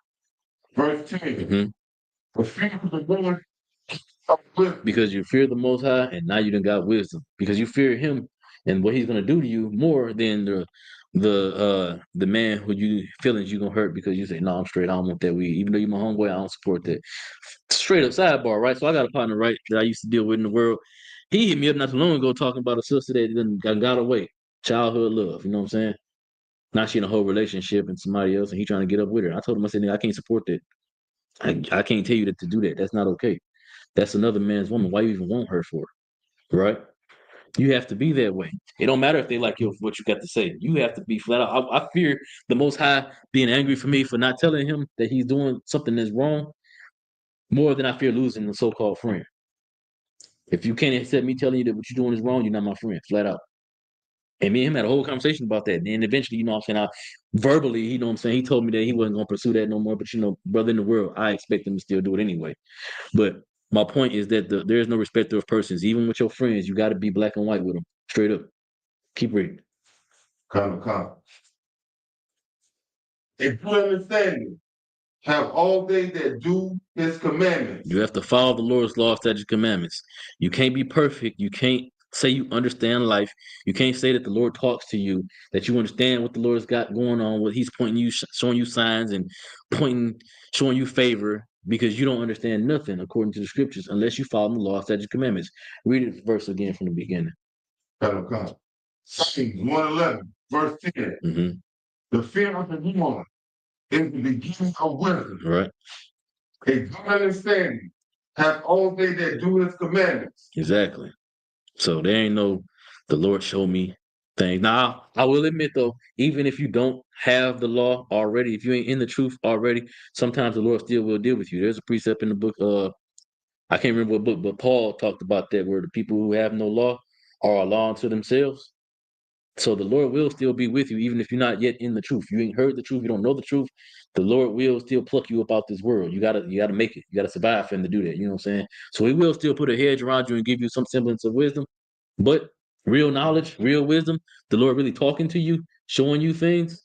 J: verse 10.
G: Mm-hmm.
J: The fear of the Lord of wisdom.
G: Because you fear the Most High, and now you done got wisdom. Because you fear Him and what He's gonna do to you more than the man who you feelings you gonna hurt because you say, no, I'm straight. I don't want that weed. Even though you're my homeboy, I don't support that. Straight up sidebar, right? So I got a partner, right, that I used to deal with in the world. He hit me up not too long ago talking about a sister that done got away. Childhood love, you know what I'm saying? Now she in a whole relationship and somebody else, and he trying to get up with her. I told him, I said, nigga, I can't support that. I can't tell you to do that. That's not okay. That's another man's woman. Why you even want her for? Right? You have to be that way. It don't matter if they like what you got to say. You have to be flat out. I fear the Most High being angry for me for not telling him that he's doing something that's wrong more than I fear losing the so-called friend. If you can't accept me telling you that what you're doing is wrong, you're not my friend, flat out. And me and him had a whole conversation about that. And then eventually, you know what I'm saying, verbally, you know what I'm saying, he told me that he wasn't going to pursue that no more. But, you know, brother in the world, I expect him to still do it anyway. But my point is that there is no respecter of persons. Even with your friends, you got to be black and white with them. Straight up. Keep reading.
J: Come. A true understanding have all they that do his commandments.
G: You have to follow the Lord's law, statutes, commandments. You can't be perfect. You can't say you understand life. You can't say that the Lord talks to you, that you understand what the Lord's got going on, what he's pointing you, showing you signs and showing you favor, because you don't understand nothing according to the scriptures unless you follow the law, statutes, commandments. Read the verse again from the beginning.
J: Come. Psalms 111, verse 10.
G: Mm-hmm.
J: The fear of the Lord is the beginning of wisdom.
G: Right.
J: A good understanding have all they that do his commandments.
G: Exactly. So there ain't no the Lord showed me things. Now I will admit though, even if you don't have the law already, if you ain't in the truth already, sometimes the Lord still will deal with you. There's a precept in the book, I can't remember what book, but Paul talked about that, where the people who have no law are a law unto themselves. So the Lord will still be with you, even if you're not yet in the truth. You ain't heard the truth, you don't know the truth. The Lord will still pluck you up out this world. You gotta make it. You gotta survive for him to do that. You know what I'm saying? So he will still put a hedge around you and give you some semblance of wisdom. But real knowledge, real wisdom, the Lord really talking to you, showing you things,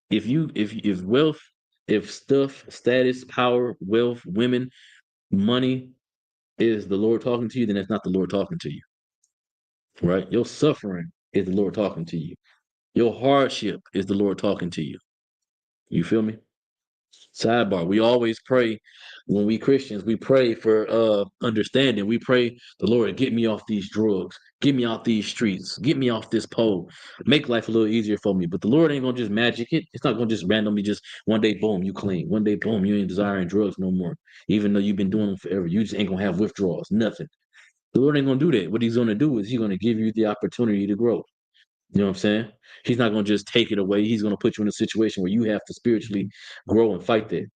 G: if wealth, if stuff, status, power, wealth, women, money is the Lord talking to you, then that's not the Lord talking to you. Right? Your suffering is the Lord talking to you. Your hardship is the Lord talking to you. You feel me? Sidebar. We always pray when we Christians, we pray for understanding. We pray, the Lord, get me off these drugs, get me off these streets, get me off this pole, make life a little easier for me. But the Lord ain't gonna just magic it. It's not gonna just randomly just one day, boom, you clean. One day, boom, you ain't desiring drugs no more. Even though you've been doing them forever, you just ain't gonna have withdrawals, nothing. The Lord ain't gonna do that. What he's gonna do is he's gonna give you the opportunity to grow. You know what I'm saying? He's not gonna just take it away. He's gonna put you in a situation where you have to spiritually grow and fight that.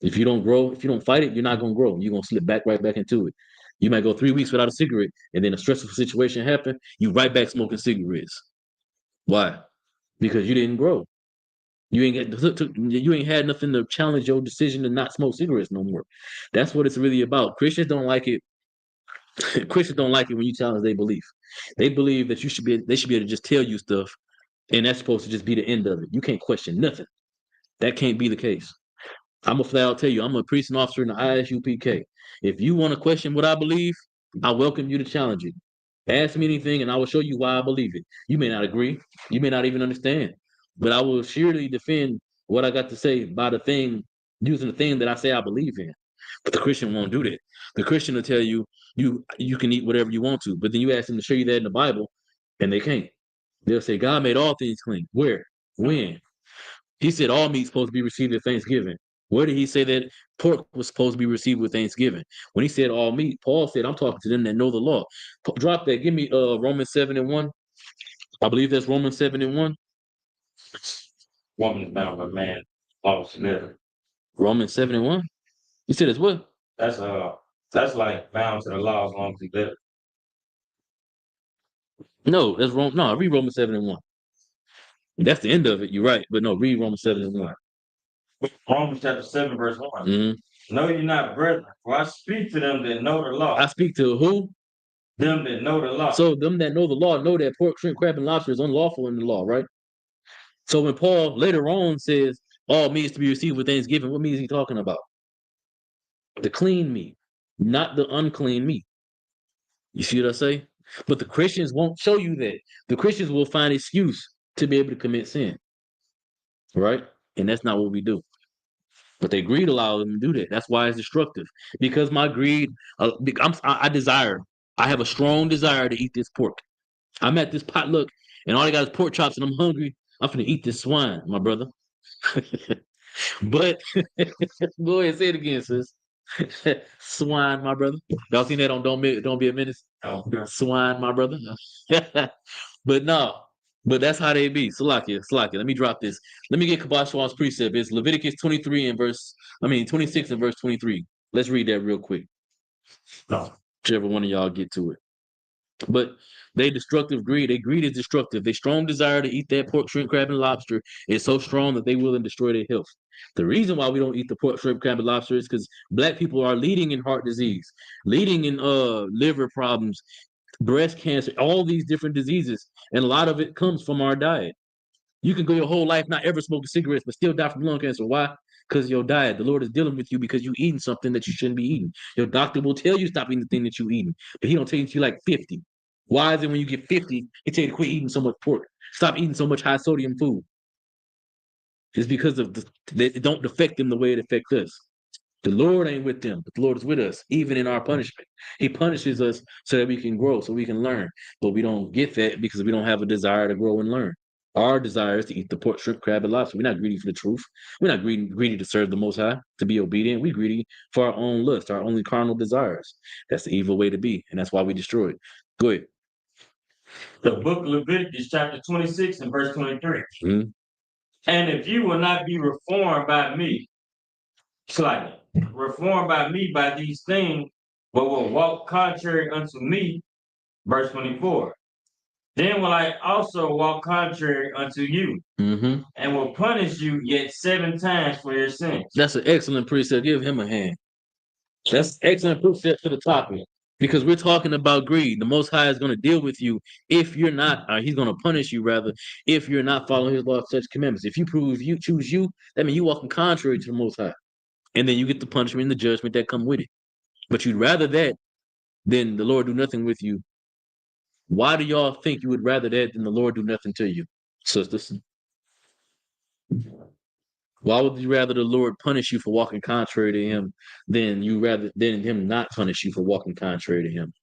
G: If you don't grow, if you don't fight it, you're not gonna grow. You're gonna slip right back into it. You might go 3 weeks without a cigarette, and then a stressful situation happen, you right back smoking cigarettes. Why? Because you didn't grow. You ain't had nothing to challenge your decision to not smoke cigarettes no more. That's what it's really about. Christians don't like it. Christians don't like it when you challenge their belief. They believe that they should be able to just tell you stuff, and that's supposed to just be the end of it. You can't question nothing. That can't be the case. I'm gonna flat out tell you, I'm a priest and officer in the ISUPK. If you want to question what I believe, I welcome you to challenge it. Ask me anything, and I will show you why I believe it. You may not agree, you may not even understand, but I will surely defend what I got to say by using the thing that I say I believe in. But the Christian won't do that. The Christian will tell you, you can eat whatever you want to, but then you ask them to show you that in the Bible, and they can't. They'll say God made all things clean. Where? When? He said all meat's supposed to be received at Thanksgiving. Where did he say that pork was supposed to be received with Thanksgiving? When he said all meat, Paul said, I'm talking to them that know the law. Drop that. Give me Romans 7:1. I believe that's Romans 7:1.
H: Woman is bound by man, laws together.
G: Romans 7:1. You said it's what?
H: That's like bound to the law as long as he lives.
G: No, that's wrong. No, read Romans 7:1. That's the end of it. You're right, but no, read Romans 7:1.
H: Romans chapter 7, verse 1.
G: Mm-hmm.
H: Know ye not, brethren, for I speak to them that know the law.
G: I speak to who?
H: Them that know the law.
G: So them that know the law know that pork, shrimp, crab, and lobster is unlawful in the law, right? So when Paul later on says all meat is to be received with Thanksgiving, what meat is he talking about? The clean meat, not the unclean meat. You see what I say? But the Christians won't show you that. The Christians will find excuse to be able to commit sin, right? And that's not what we do. But their greed allows them to do that. That's why it's destructive. Because my greed, I have a strong desire to eat this pork. I'm at this potluck, and all I got is pork chops, and I'm hungry. I'm finna eat this swine, my brother. But go ahead, say it again, sis. Swine, my brother. Y'all seen that on Don't Be a Menace? Swine, my brother. But no. But that's how they be. Salakia. Let me drop this. Let me get Kabashwan's precept. It's Leviticus 26 and verse 23. Let's read that real quick. Whichever one of y'all get to it. But they destructive greed. Their greed is destructive. Their strong desire to eat that pork, shrimp, crab, and lobster is so strong that they will destroy their health. The reason why we don't eat the pork, shrimp, crab, and lobster is because Black people are leading in heart disease, leading in liver problems, breast cancer, all these different diseases, and a lot of it comes from our diet. You can go your whole life not ever smoking cigarettes, but still die from lung cancer. Why? Because your diet. The Lord is dealing with you because you're eating something that you shouldn't be eating. Your doctor will tell you stop eating the thing that you're eating, but he don't tell you until you're like 50. Why is it when you get 50, he tell you to quit eating so much pork, stop eating so much high sodium food? It's because of it don't affect them the way it affects us. The Lord ain't with them, but the Lord is with us, even in our punishment. He punishes us so that we can grow, so we can learn. But we don't get that because we don't have a desire to grow and learn. Our desire is to eat the pork, shrimp, crab, and lobster. We're not greedy for the truth. We're not greedy to serve the Most High, to be obedient. We're greedy for our own lust, our only carnal desires. That's the evil way to be, and that's why we destroy it. Go ahead.
H: The book of Leviticus, chapter 26 and verse 23.
G: Mm-hmm.
H: And if you will not be reformed by me, reformed by me by these things, but will walk contrary unto me, verse 24. Then will I also walk contrary unto you, and will punish you yet 7 times for your sins.
G: That's an excellent precept. Give him a hand. That's excellent precept to the topic. Because we're talking about greed. The Most High is going to deal with you if you're not, he's going to punish you rather, if you're not following his law, such commandments. If you choose you, that means you walking contrary to the Most High. And then you get the punishment and the judgment that come with it. But you'd rather that than the Lord do nothing with you. Why do y'all think you would rather that than the Lord do nothing to you, sisters? Why would you rather the Lord punish you for walking contrary to him than him not punish you for walking contrary to him?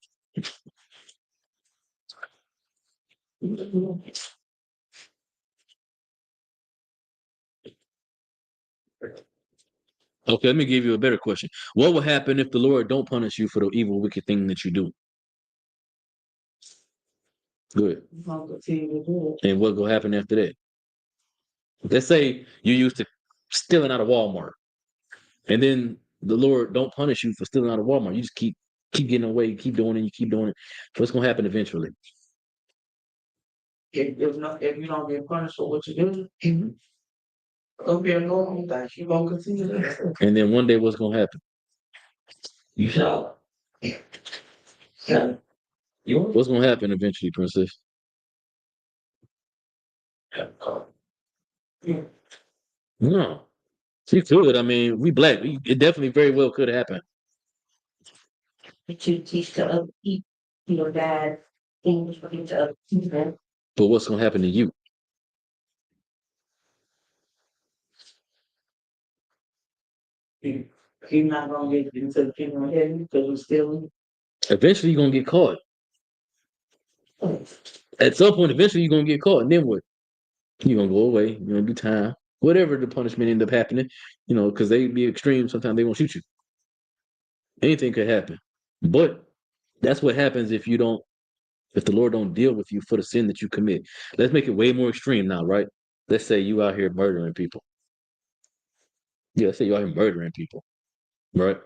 G: Okay, let me give you a better question. What will happen if the Lord don't punish you for the evil, wicked thing that you do? Good. And what will happen after that? Let's say you used to stealing out of Walmart, and then the Lord don't punish you for stealing out of Walmart. You just keep getting away, you keep doing it, you keep doing it. What's gonna happen eventually?
I: If you don't get punished for what you do, it'll be a normal thing. You gonna continue that.
G: And then one day, what's gonna happen?
I: You shall.
G: What's gonna happen eventually, Princess? No. She could. I mean, we black. It definitely very well could happen.
I: But you teach the other people, your dad, things for each other.
G: But what's gonna happen to you?
I: You're not gonna get into the kingdom of heaven because you're still.
G: Eventually, you're gonna get caught. At some point, eventually, you're gonna get caught, and then what? You're gonna go away. You're gonna do time. Whatever the punishment end up happening, because they be extreme. Sometimes they won't shoot you. Anything could happen. But that's what happens if the Lord don't deal with you for the sin that you commit. Let's make it way more extreme now, right? Let's say you out here murdering people. Yeah, let's say you out here murdering people, right?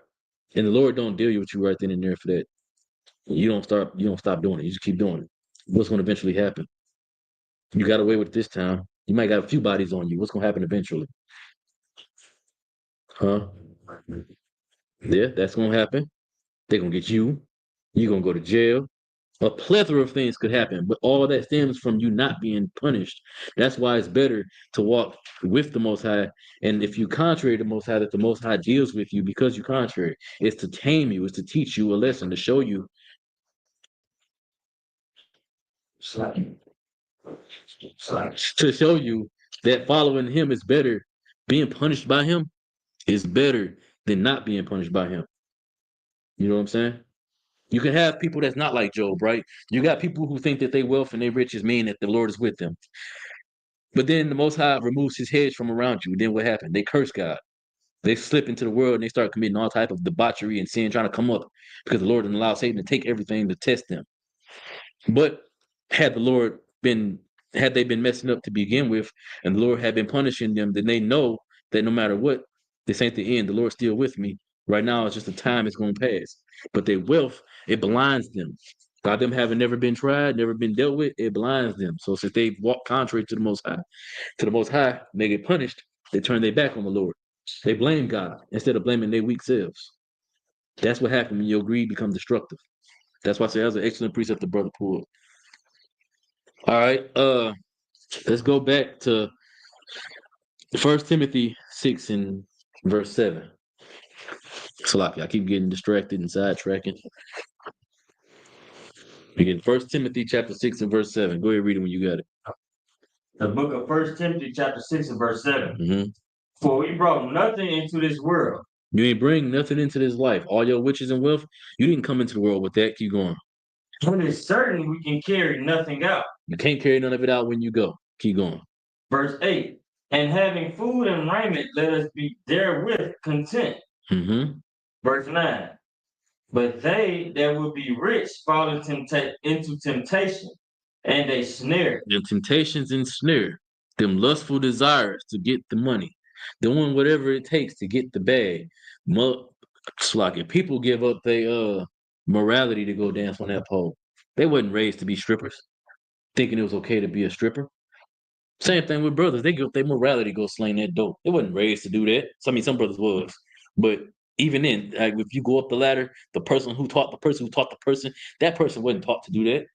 G: And the Lord don't deal with you right then and there for that. You don't stop doing it. You just keep doing it. What's going to eventually happen? You got away with it this time. You might got a few bodies on you. What's going to happen eventually? Huh? Yeah, that's going to happen. They're going to get you. You're going to go to jail. A plethora of things could happen, but all that stems from you not being punished. That's why it's better to walk with the Most High. And if you contrary to the Most High, that the Most High deals with you because you contrary. It's to tame you. It's to teach you a lesson, to show you. To show you that following him is better. Being punished by him is better than not being punished by him. You know what I'm saying? You can have people that's not like Job, right? You got people who think that their wealth and their riches mean that the Lord is with them. But then the Most High removes his hedge from around you. Then what happened? They curse God. They slip into the world and they start committing all type of debauchery and sin, trying to come up because the Lord didn't allow Satan to take everything to test them. But had they been messing up to begin with, and the Lord had been punishing them, then they know that no matter what, this ain't the end. The Lord's still with me. Right now, it's just a time it's going to pass. But their wealth, it blinds them. By them having never been tried, never been dealt with, it blinds them. So since they walk contrary to the Most High, they get punished. They turn their back on the Lord. They blame God instead of blaming their weak selves. That's what happens when your greed becomes destructive. That's why I say that's an excellent precept the brother pulled. All right, let's go back to 1 Timothy 6 and verse 7. Salaki, I keep getting distracted and sidetracking. Begin 1 Timothy chapter 6 and verse 7. Go ahead, read it when you got it.
H: The book of 1 Timothy chapter 6 and verse 7.
G: Mm-hmm.
H: For we brought nothing into this world.
G: You ain't bring nothing into this life. All your riches and wealth, you didn't come into the world with that. Keep going.
H: When it's certain we can carry nothing out.
G: You can't carry none of it out when you go. Keep going.
H: Verse 8. And having food and raiment, let us be therewith content.
G: Mm-hmm.
H: Verse 9. But they that will be rich fall into temptation, and they snare.
G: Them temptations and snare. Them lustful desires to get the money. Doing whatever it takes to get the bag. Slocking. People give up their morality to go dance on that pole. They wasn't raised to be strippers, thinking it was okay to be a stripper. Same thing with brothers. They give up their morality to go sling that dope. They wasn't raised to do that. Some brothers was. But Even then, like if you go up the ladder, the person who taught the person who taught the person, that person wasn't taught to do that.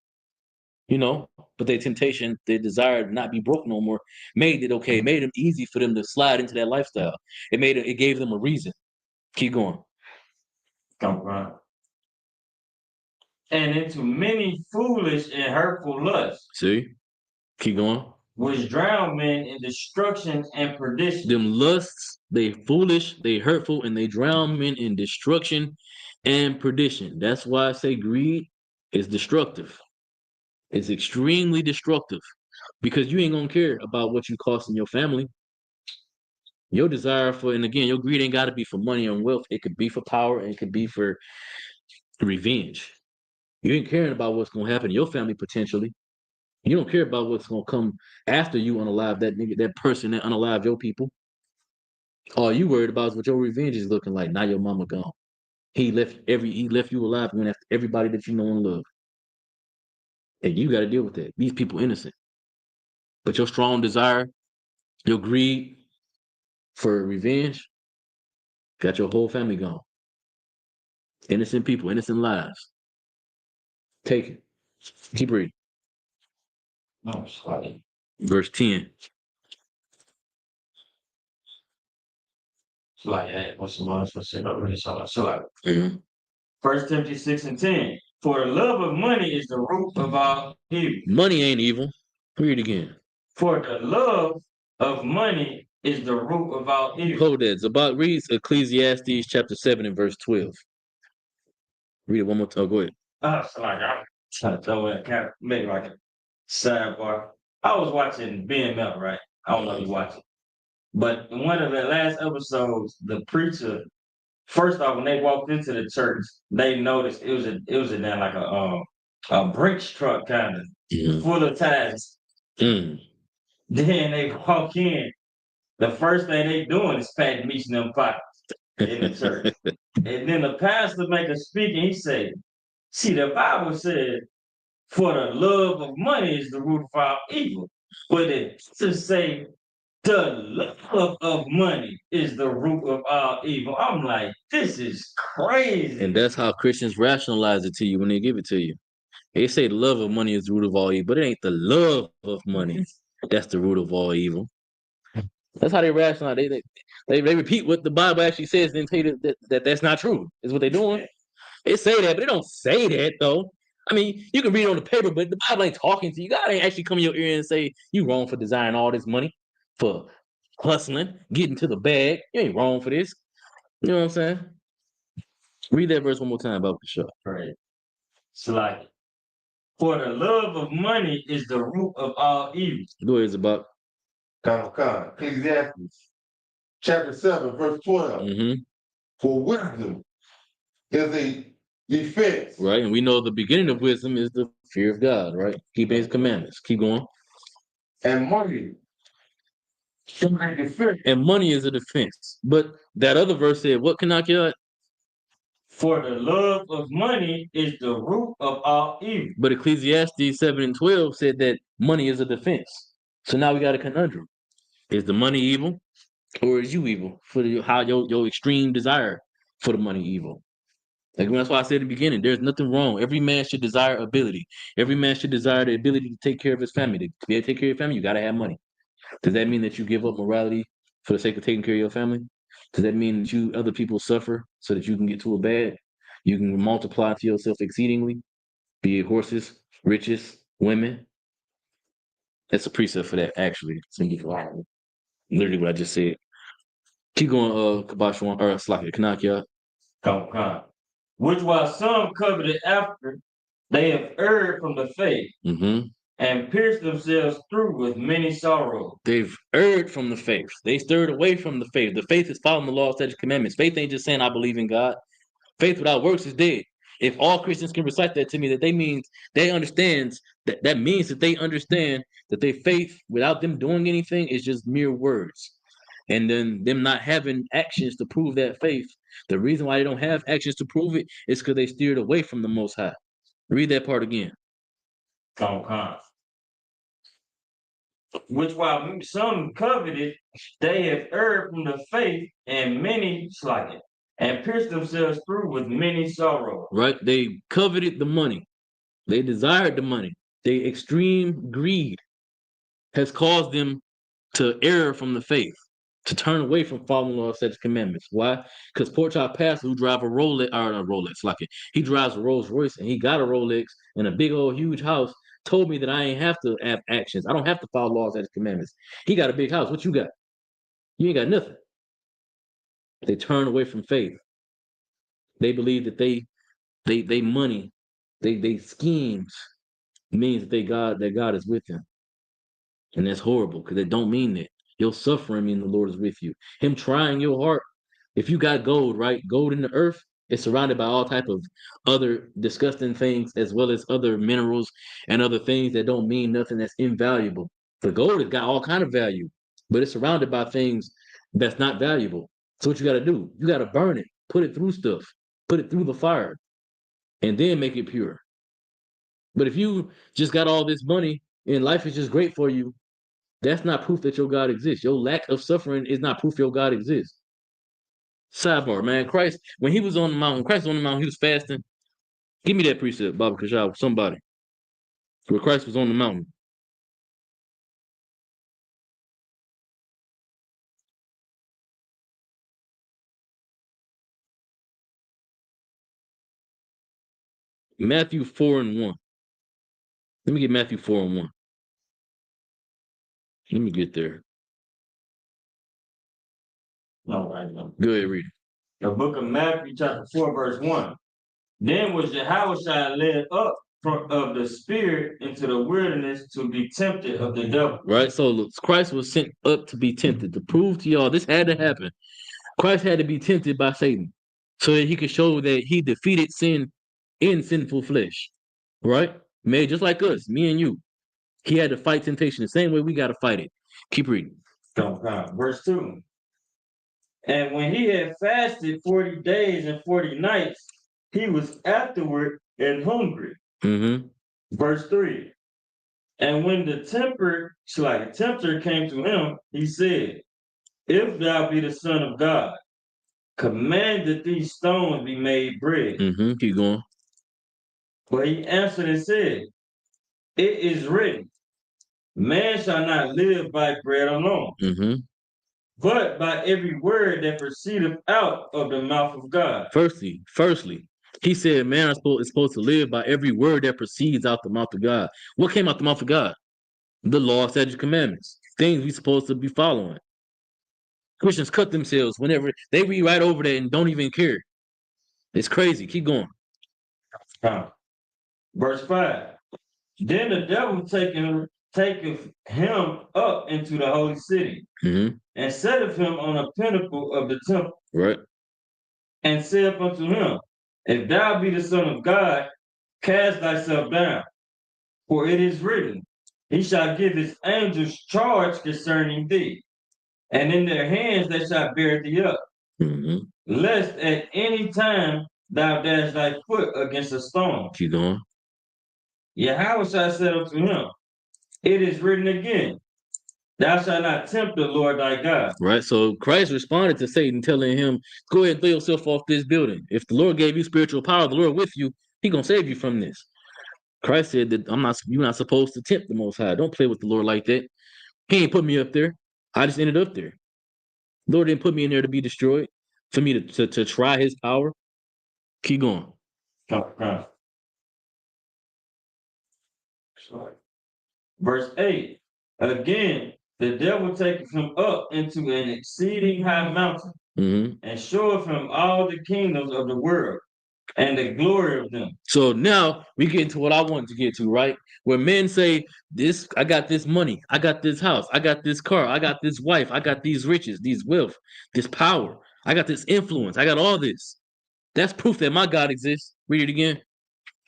G: You know, but their temptation, their desire to not be broke no more, made it okay. It made it easy for them to slide into that lifestyle. It gave them a reason. Keep going.
H: Come on. And into many foolish and hurtful lusts,
G: See? Keep going.
H: which drown men in destruction and perdition.
G: Them lusts, they foolish, they hurtful, and they drown men in destruction and perdition. That's why I say greed is destructive. It's extremely destructive because you ain't gonna care about what you costing your family. Your desire for, and again, your greed ain't gotta be for money and wealth. It could be for power, and it could be for revenge. You ain't caring about what's gonna happen to your family potentially. You don't care about what's gonna come after you unalive that nigga, that person that unalive your people. All you worried about is what your revenge is looking like. Now your mama gone. He left you alive, went after everybody that you know and love. And you gotta deal with that. These people innocent. But your strong desire, your greed for revenge, got your whole family gone. Innocent people, innocent lives. Take it. Keep reading.
H: No, sorry.
G: Verse 10.
H: It's like, hey, what's the last one? So like,
G: Mhm.
H: 1 Timothy 6 and 10. For the love of money is the root of all evil.
G: Money ain't evil. Read it again.
H: For the love of money is the root of all evil.
G: Hold that. Zabak reads Ecclesiastes chapter 7 and verse 12. Read it one more time. Go ahead.
H: So like, I'm trying to throw in kind of make like a sidebar. I was watching BMF, right? I don't know if you watch it. But in one of the last episodes, the preacher, first off, when they walked into the church, they noticed it was a damn like a Brinks truck kind of
G: Mhm.
H: full of tires.
G: Mm.
H: Then they walk in. The first thing they doing is patting each of them pockets in the church. And then the pastor make a speak and he said, see, the Bible said, for the love of money is the root of all evil. But it to say the love of money is the root of all evil. I'm like, this is crazy.
G: And that's how Christians rationalize it to you when they give it to you. They say the love of money is the root of all evil, but it ain't the love of money that's the root of all evil. That's how they rationalize. They repeat what the Bible actually says, and tell you that's not true. Is what they're doing. They say that, but they don't say that though. I mean, you can read it on the paper, but the Bible ain't talking to you. God ain't actually come in your ear and say you wrong for desiring all this money, for hustling, getting to the bag. You ain't wrong for this. You know what I'm saying? Read that verse one more time about the show.
H: Right. It's like, for the love of money is the root of all evil.
G: Go ahead, Zabak.
J: Ecclesiastes chapter 7, verse 12.
G: Mm-hmm.
J: For wisdom is a defense.
G: Right, and we know the beginning of wisdom is the fear of God, right? Keeping his commandments. Keep going.
J: And money is a defense.
G: And money is a defense. But that other verse said, what can I kill?
H: For the love of money is the root of all evil.
G: But Ecclesiastes 7 and 12 said that money is a defense. So now we got a conundrum. Is the money evil? Or is you evil for how your extreme desire for the money evil? Like that's why I said in the beginning, there's nothing wrong. Every man should desire ability. Every man should desire the ability to take care of his family. To be able to take care of your family, you gotta have money. Does that mean that you give up morality for the sake of taking care of your family? Does that mean that other people suffer so that you can get to a bag? You can multiply to yourself exceedingly, be it horses, riches, women. That's a precept for that, actually. Literally what I just said. Keep going, Kabashwan, or Slaki, Kanakia.
H: Come. Which while some coveted after, they have erred from the faith
G: Mm-hmm.
H: and pierced themselves through with many sorrows.
G: They've erred from the faith. They stirred away from the faith. The faith is following the law, statutes, commandments. Faith ain't just saying I believe in God. Faith without works is dead. If all Christians can recite that to me, that means they understand that means that they understand that their faith without them doing anything is just mere words. And then them not having actions to prove that faith. The reason why they don't have actions to prove it is because they steered away from the Most High. Read that part again.
H: Come. Which while some coveted, they have erred from the faith and many and pierced themselves through with many sorrows.
G: Right? They coveted the money. They desired the money. Their extreme greed has caused them to err from the faith, to turn away from following Lord such commandments. Why? Because Pork Chop Pastor, who drive a Rolex, or not Rolex, like it, he drives a Rolls Royce and he got a Rolex and a big old huge house, told me that I ain't have to have actions. I don't have to follow laws and commandments. He got a big house. What you got? You ain't got nothing. They turn away from faith. They believe that they money, they schemes means that God is with them. And that's horrible because it don't mean that. Your suffering means the Lord is with you. Him trying your heart. If you got gold, right? Gold in the earth is surrounded by all type of other disgusting things, as well as other minerals and other things that don't mean nothing, that's invaluable. The gold has got all kind of value, but it's surrounded by things that's not valuable. So what you got to do? You got to burn it, put it through stuff, put it through the fire, and then make it pure. But if you just got all this money and life is just great for you, that's not proof that your God exists. Your lack of suffering is not proof your God exists. Sidebar, man. Christ, when he was on the mountain, he was fasting. Give me that precept, Baba Kashal, somebody. Where Christ was on the mountain. Matthew 4:1. Let me get Matthew 4:1. Let me get there.
H: No, right now.
G: Go ahead, read it.
H: The book of Matthew, chapter 4, verse 1. Then was Yahushua led up of the Spirit into the wilderness to be tempted of the devil.
G: Right? So look, Christ was sent up to be tempted, to prove to y'all this had to happen. Christ had to be tempted by Satan so that he could show that he defeated sin in sinful flesh. Right? Made just like us, me and you. He had to fight temptation the same way we got to fight it. Keep reading.
H: Verse 2. And when he had fasted 40 days and 40 nights, he was afterward and hungry.
G: Mm-hmm.
H: Verse 3. And when the tempter came to him, he said, If thou be the Son of God, command that these stones be made bread.
G: Mm-hmm. Keep going.
H: But he answered and said, It is written, man shall not live by bread alone,
G: Mm-hmm.
H: but by every word that proceedeth out of the mouth of God.
G: Firstly, he said, man is supposed to live by every word that proceeds out the mouth of God. What came out the mouth of God? The law, statutes, commandments, things we're supposed to be following. Christians cut themselves whenever they read right over that and don't even care. It's crazy. Keep going.
H: Verse 5. Then the devil taketh him up into the holy city,
G: Mm-hmm.
H: and setteth him on a pinnacle of the temple,
G: Right.
H: and saith unto him, If thou be the Son of God, cast thyself down. For it is written, He shall give his angels charge concerning thee, and in their hands they shall bear thee up,
G: Mm-hmm.
H: lest at any time thou dash thy foot against a stone.
G: Keep going.
H: Yahushua said unto him, It is written again, Thou shalt not tempt the Lord thy God.
G: Right. So Christ responded to Satan, telling him, go ahead and throw yourself off this building. If the Lord gave you spiritual power, the Lord with you, he gonna save you from this. Christ said that you're not supposed to tempt the Most High. Don't play with the Lord like that. He ain't put me up there. I just ended up there. The Lord didn't put me in there to be destroyed, for me to try his power. Keep going.
H: Verse 8. Again, the devil taketh him up into an exceeding high mountain,
G: Mm-hmm.
H: and showeth him all the kingdoms of the world and the glory of them.
G: So now we get into what I wanted to get to, right? Where men say, "This, I got this money, I got this house, I got this car, I got this wife, I got these riches, these wealth, this power, I got this influence, I got all this." That's proof that my God exists. Read it again.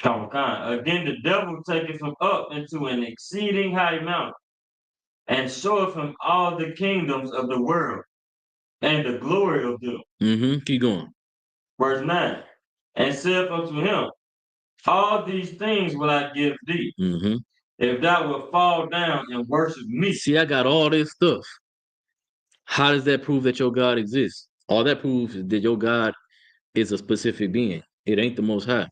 H: Again, the devil taketh him up into an exceeding high mountain, and showeth him all the kingdoms of the world and the glory of them.
G: Mm-hmm. Keep going.
H: Verse 9. And saith unto him, All these things will I give thee,
G: Mm-hmm.
H: if thou wilt fall down and worship me.
G: See, I got all this stuff. How does that prove that your God exists? All that proves is that your God is a specific being. It ain't the Most High.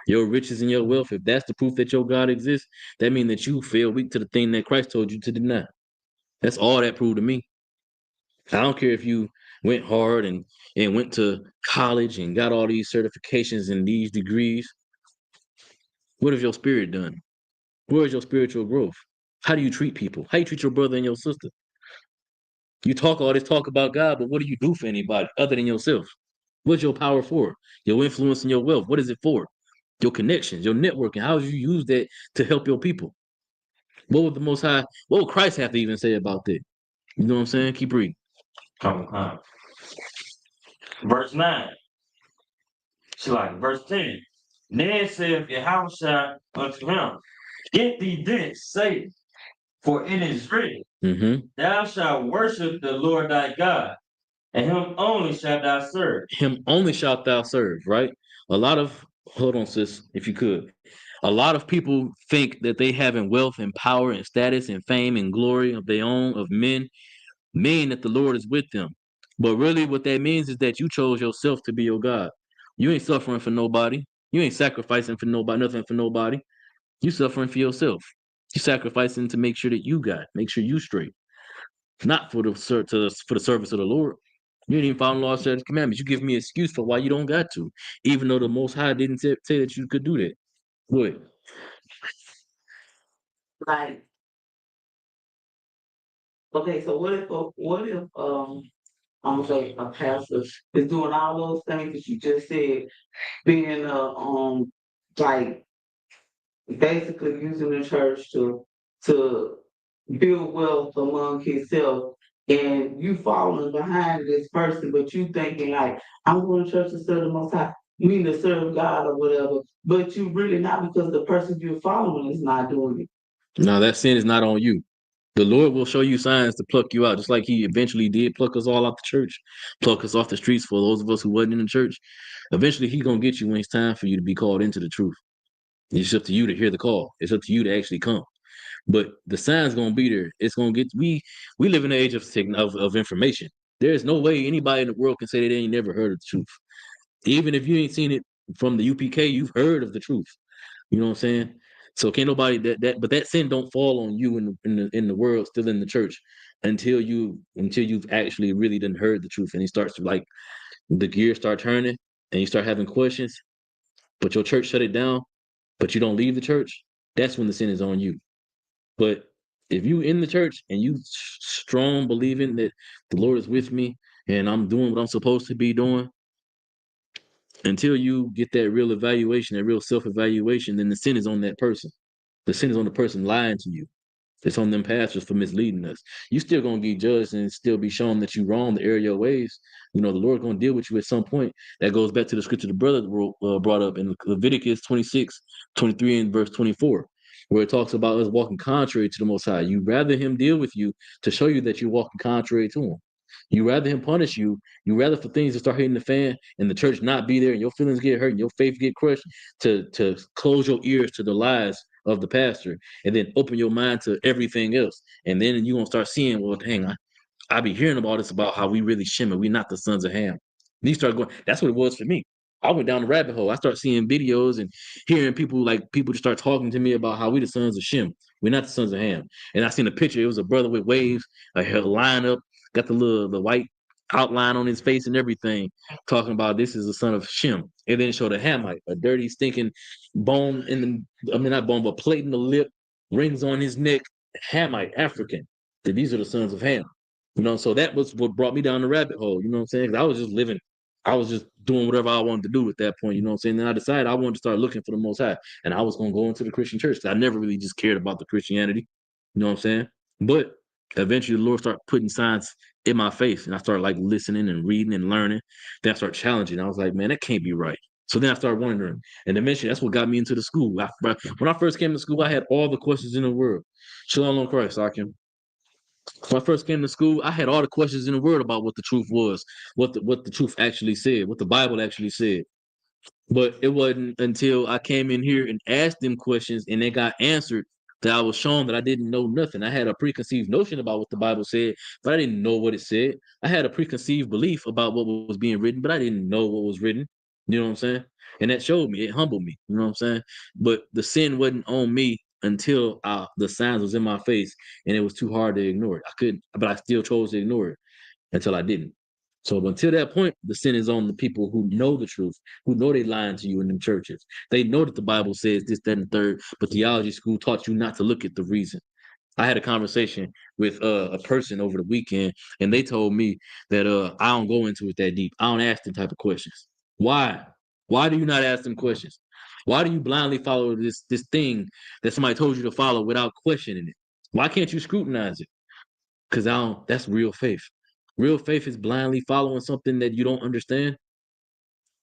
G: Your riches and your wealth, if that's the proof that your God exists, that means that you feel weak to the thing that Christ told you to deny. That's all that proved to me. I don't care if you went hard and went to college and got all these certifications and these degrees. What have your spirit done? Where is your spiritual growth? How do you treat people? How you treat your brother and your sister? You talk all this talk about God, but what do you do for anybody other than yourself? What's your power for? Your influence and your wealth. What is it for? Your connections, your networking. How do you use that to help your people? What would the Most High, what would Christ have to even say about that? You know what I'm saying? Keep reading.
H: Come on. Verse 9. It's like verse 10. Then said Yahushua unto him, Get thee thence, Satan, for it is written, Thou shalt worship the Lord thy God, and him only shalt thou serve.
G: Him only shalt thou serve, right? A lot of, hold on, sis, if you could. A lot of people think that they having wealth and power and status and fame and glory of their own, of men, mean that the Lord is with them. But really what that means is that you chose yourself to be your God. You ain't suffering for nobody. You ain't sacrificing for nobody, nothing for nobody. You suffering for yourself. You sacrificing to make sure that you got, make sure you straight. Not for the service of the Lord. You ain't even following the law, statutes, commandments. You give me an excuse for why you don't got to, even though the Most High didn't say that you could do that. What?
I: Like, okay, so what if I'm gonna say a pastor is doing all those things that you just said, being like basically using the church to build wealth among himself, and you following behind this person, but you thinking like, I'm going to church to serve the Most High, you mean to serve God or whatever, but you really not, because the person you're following is not doing it.
G: No, that sin is not on you. The Lord will show you signs to pluck you out, just like He eventually did pluck us all out the church, pluck us off the streets for those of us who wasn't in the church. Eventually, He's gonna get you when it's time for you to be called into the truth. It's up to you to hear the call. It's up to you to actually come. But the sign's gonna be there. It's gonna get. We live in an age of information. There's no way anybody in the world can say that they ain't never heard of the truth. Even if you ain't seen it from the UPK, you've heard of the truth. You know what I'm saying? So can't nobody but that sin don't fall on you in the world, still in the church, until you've actually really done heard the truth, and it starts to, like, the gears start turning and you start having questions, but your church shut it down, but you don't leave the church. That's when the sin is on you. But if you in the church and you strong believing that the Lord is with me and I'm doing what I'm supposed to be doing, until you get that real evaluation, that real self-evaluation, then the sin is on that person. The sin is on the person lying to you. It's on them pastors for misleading us. You still gonna be judged and still be shown that you wrong to err your ways. You know, the Lord gonna deal with you at some point. That goes back to the scripture the brother brought up in Leviticus 26, 23 and verse 24, where it talks about us walking contrary to the Most High. You rather Him deal with you to show you that you're walking contrary to Him. You rather Him punish you. You rather for things to start hitting the fan and the church not be there and your feelings get hurt and your faith get crushed, to close your ears to the lies of the pastor and then open your mind to everything else. And then you're going to start seeing, well, dang, I be hearing about this, about how we really shimmer. We not the sons of Ham. And you start going, that's what it was for me. I went down the rabbit hole. I start seeing videos and hearing people just start talking to me about how we the sons of Shem. We're not the sons of Ham. And I seen a picture. It was a brother with waves, a line up, got the white outline on his face and everything, talking about this is the son of Shem. And then showed a Hamite, a dirty, stinking bone not bone, but plate in the lip, rings on his neck, Hamite, African. That these are the sons of Ham. You know, so that was what brought me down the rabbit hole. You know what I'm saying? 'Cause I was just living. I was just doing whatever I wanted to do at that point. You know what I'm saying? Then I decided I wanted to start looking for the Most High, and I was going to go into the Christian church. I never really just cared about the Christianity. You know what I'm saying? But eventually the Lord started putting signs in my face, and I started like listening and reading and learning. Then I started challenging. I was like, man, that can't be right. So then I started wondering, and eventually that's what got me into the school. When I first came to school, I had all the questions in the world. Shalom on Christ, Akim. When I first came to school, I had all the questions in the world about what the truth was, what the truth actually said, what the Bible actually said. But it wasn't until I came in here and asked them questions and they got answered that I was shown that I didn't know nothing. I had a preconceived notion about what the Bible said, but I didn't know what it said. I had a preconceived belief about what was being written, but I didn't know what was written. You know what I'm saying? And that showed me, it humbled me. You know what I'm saying? But the sin wasn't on me until the signs was in my face, and it was too hard to ignore it. I couldn't, but I still chose to ignore it until I didn't. So until that point, the sin is on the people who know the truth, who know they lying to you in them churches. They know that the Bible says this, that, and the third, but theology school taught you not to look at the reason. I had a conversation with a person over the weekend, and they told me that I don't go into it that deep. I don't ask them type of questions. Why? Why do you not ask them questions? Why do you blindly follow this thing that somebody told you to follow without questioning it? Why can't you scrutinize it? Because I don't. That's real faith. Real faith is blindly following something that you don't understand.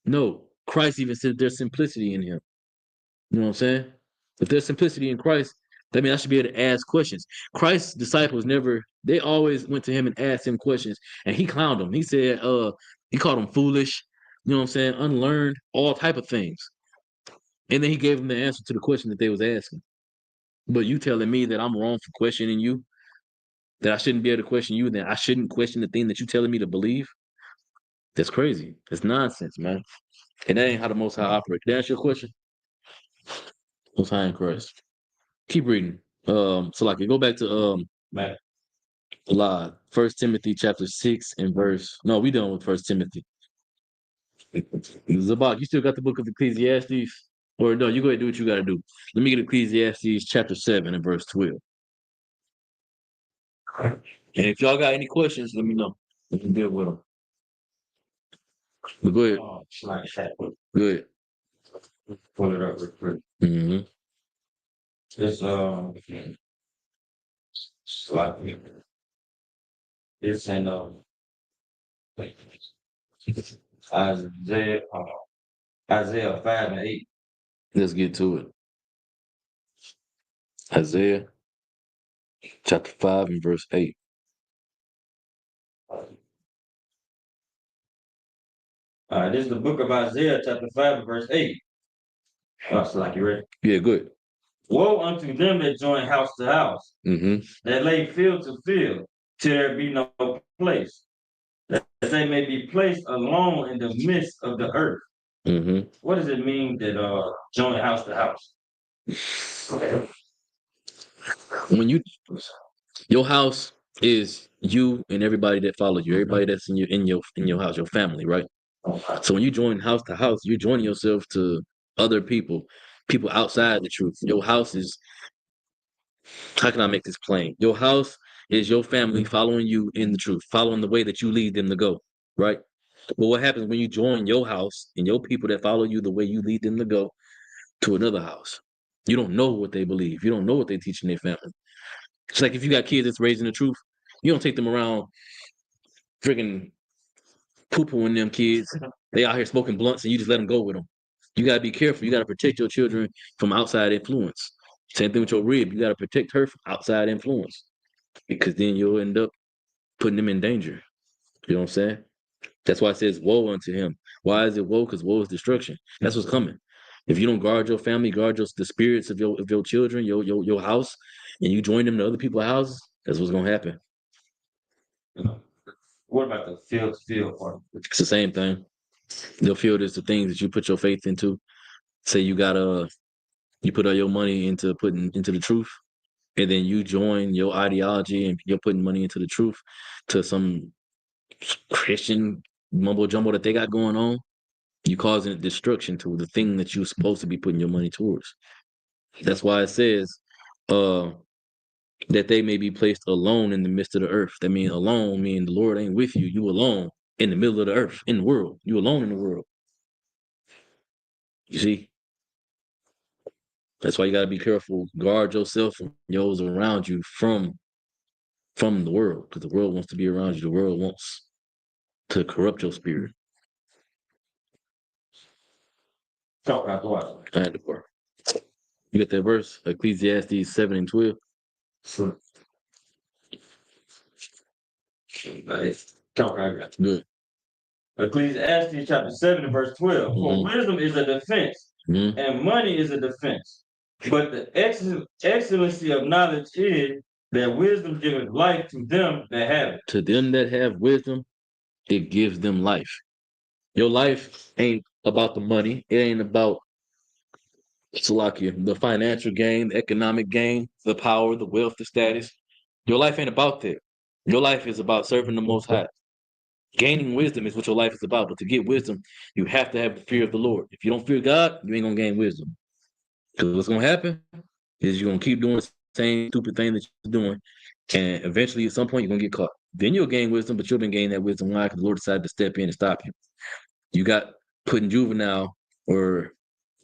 G: No, Christ even said there's simplicity in him. You know what I'm saying? If there's simplicity in Christ, that means I should be able to ask questions. Christ's disciples never, they always went to him and asked him questions, and he clowned them. He said, he called them foolish, you know what I'm saying, unlearned, all type of things. And then he gave them the answer to the question that they was asking. But you telling me that I'm wrong for questioning you, that I shouldn't be able to question you, that I shouldn't question the thing that you telling me to believe? That's crazy. It's nonsense, man. And that ain't how the Most High operate. Can I ask you a question? Most High in Christ. Keep reading. So like you go back to First Timothy chapter 6 and verse. No, we done with First Timothy. Zabak, you still got the book of Ecclesiastes? Or no, you go ahead and do what you gotta do. Let me get Ecclesiastes chapter 7 and verse 12. And if y'all got any questions, let me know. We can deal with them. But go ahead. Go ahead.
H: Pull it up real quick.
G: Mm-hmm.
H: It's it's in Isaiah 5 and 8.
G: Let's get to it. Isaiah chapter 5 and verse 8.
H: This is the book of Isaiah, chapter 5 and verse 8. So like you ready?
G: Yeah, good.
H: Woe unto them that join house to house, that lay field to field, till there be no place, that they may be placed alone in the midst of the earth. What does it mean that join house to house?
G: When your house is you and everybody that follows you, everybody that's in your house, your family, right? So when you join house to house, you're joining yourself to other people outside the truth. Your house is, how can I make this plain? Your house is your family following you in the truth, following the way that you lead them to go, right? But what happens when you join your house and your people that follow you the way you lead them to go to another house? You don't know what they believe. You don't know what they teach in their family. It's like if you got kids that's raised in the truth, you don't take them around freaking poo-pooing them kids. They out here smoking blunts and you just let them go with them. You got to be careful. You got to protect your children from outside influence. Same thing with your rib. You got to protect her from outside influence because then you'll end up putting them in danger. You know what I'm saying? That's why it says woe unto him. Why is it woe? Because woe is destruction. That's what's coming. If you don't guard your family, guard the spirits of your children, your house, and you join them to other people's houses, that's what's gonna happen.
H: What about the field to field part?
G: It's the same thing. The field is the things that you put your faith into. Say you put all your money into putting into the truth, and then you join your ideology and you're putting money into the truth to some Christian mumbo jumbo that they got going on. You causing destruction to the thing that you're supposed to be putting your money towards. That's why it says that they may be placed alone in the midst of the earth. That means alone, meaning the Lord ain't with you. You alone in the middle of the earth, in the world. You alone in the world. You see? That's why you got to be careful. Guard yourself and those around you from the world, because the world wants to be around you. The world wants to corrupt your spirit.
H: Talk about what?
G: I had to work. You got that verse, Ecclesiastes 7 and 12?
H: Sure. Talk about
G: Good.
H: Ecclesiastes chapter 7 and verse 12. For wisdom is a defense, and money is a defense. But the excellency of knowledge is that wisdom giveth life to them that have it.
G: To them that have wisdom, it gives them life. Your life ain't about the money. It ain't about the financial gain, the economic gain, the power, the wealth, the status. Your life ain't about that. Your life is about serving the Most High. Gaining wisdom is what your life is about. But to get wisdom, you have to have the fear of the Lord. If you don't fear God, you ain't gonna gain wisdom. Because what's gonna happen is you're gonna keep doing the same stupid thing that you're doing, and eventually, at some point, you're gonna get caught. Then you'll gain wisdom, but you'll been gaining that wisdom. Why? Because the Lord decided to step in and stop you. You got put in juvenile or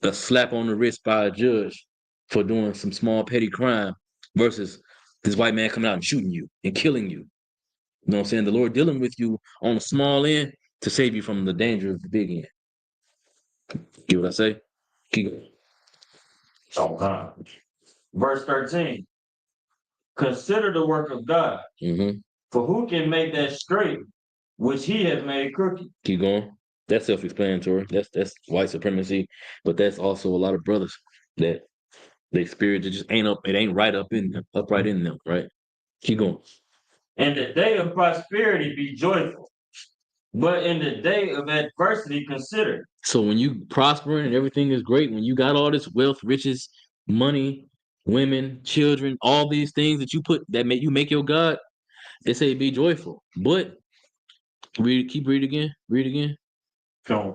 G: a slap on the wrist by a judge for doing some small petty crime versus this white man coming out and shooting you and killing you. You know what I'm saying? The Lord dealing with you on the small end to save you from the danger of the big end. Get what I say? Keep going.
H: Oh, verse 13. Consider the work of God, for who can make that straight which he has made crooked?
G: Keep going. That's self-explanatory. That's white supremacy, but that's also a lot of brothers that their spirit just ain't up. It ain't right up in them, upright in them. Right. Keep going.
H: In the day of prosperity, be joyful, but in the day of adversity, consider.
G: So when you prospering and everything is great, when you got all this wealth, riches, money, women, children, all these things that you put that make you make your God, they say be joyful. But read again. Read again.
H: Come.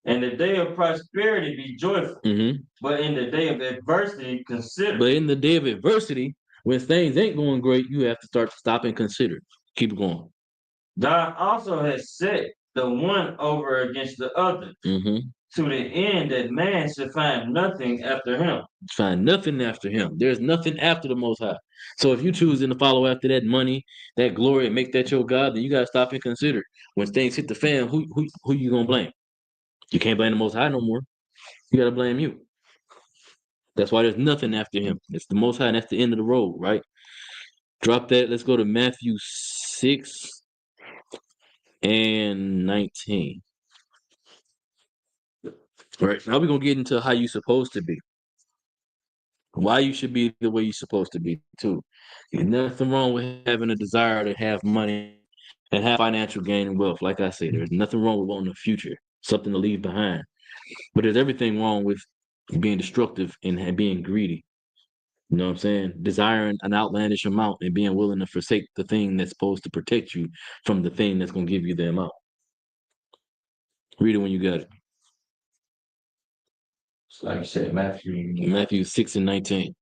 H: In the day of prosperity, be joyful. But in the day of adversity, consider.
G: But in the day of adversity, when things ain't going great, you have to stop and consider. Keep going.
H: God also has set the one over against the other, to the end that man should find nothing after him.
G: Find nothing after him. There's nothing after the Most High. So if you choosing to follow after that money, that glory, and make that your God, then you gotta stop and consider. When things hit the fan, who you gonna blame? You can't blame the Most High no more. You gotta blame you. That's why there's nothing after him. It's the Most High, and that's the end of the road, right? Drop that. Let's go to Matthew 6 and 19. All right, now we're gonna get into how you're supposed to be. Why you should be the way you're supposed to be too. There's nothing wrong with having a desire to have money and have financial gain and wealth. Like I said, there's nothing wrong with wanting a future, something to leave behind. But there's everything wrong with being destructive and being greedy. You know what I'm saying? Desiring an outlandish amount and being willing to forsake the thing that's supposed to protect you from the thing that's going to give you the amount. Read it when you got it.
H: Like you said, Matthew
G: 6 and 19.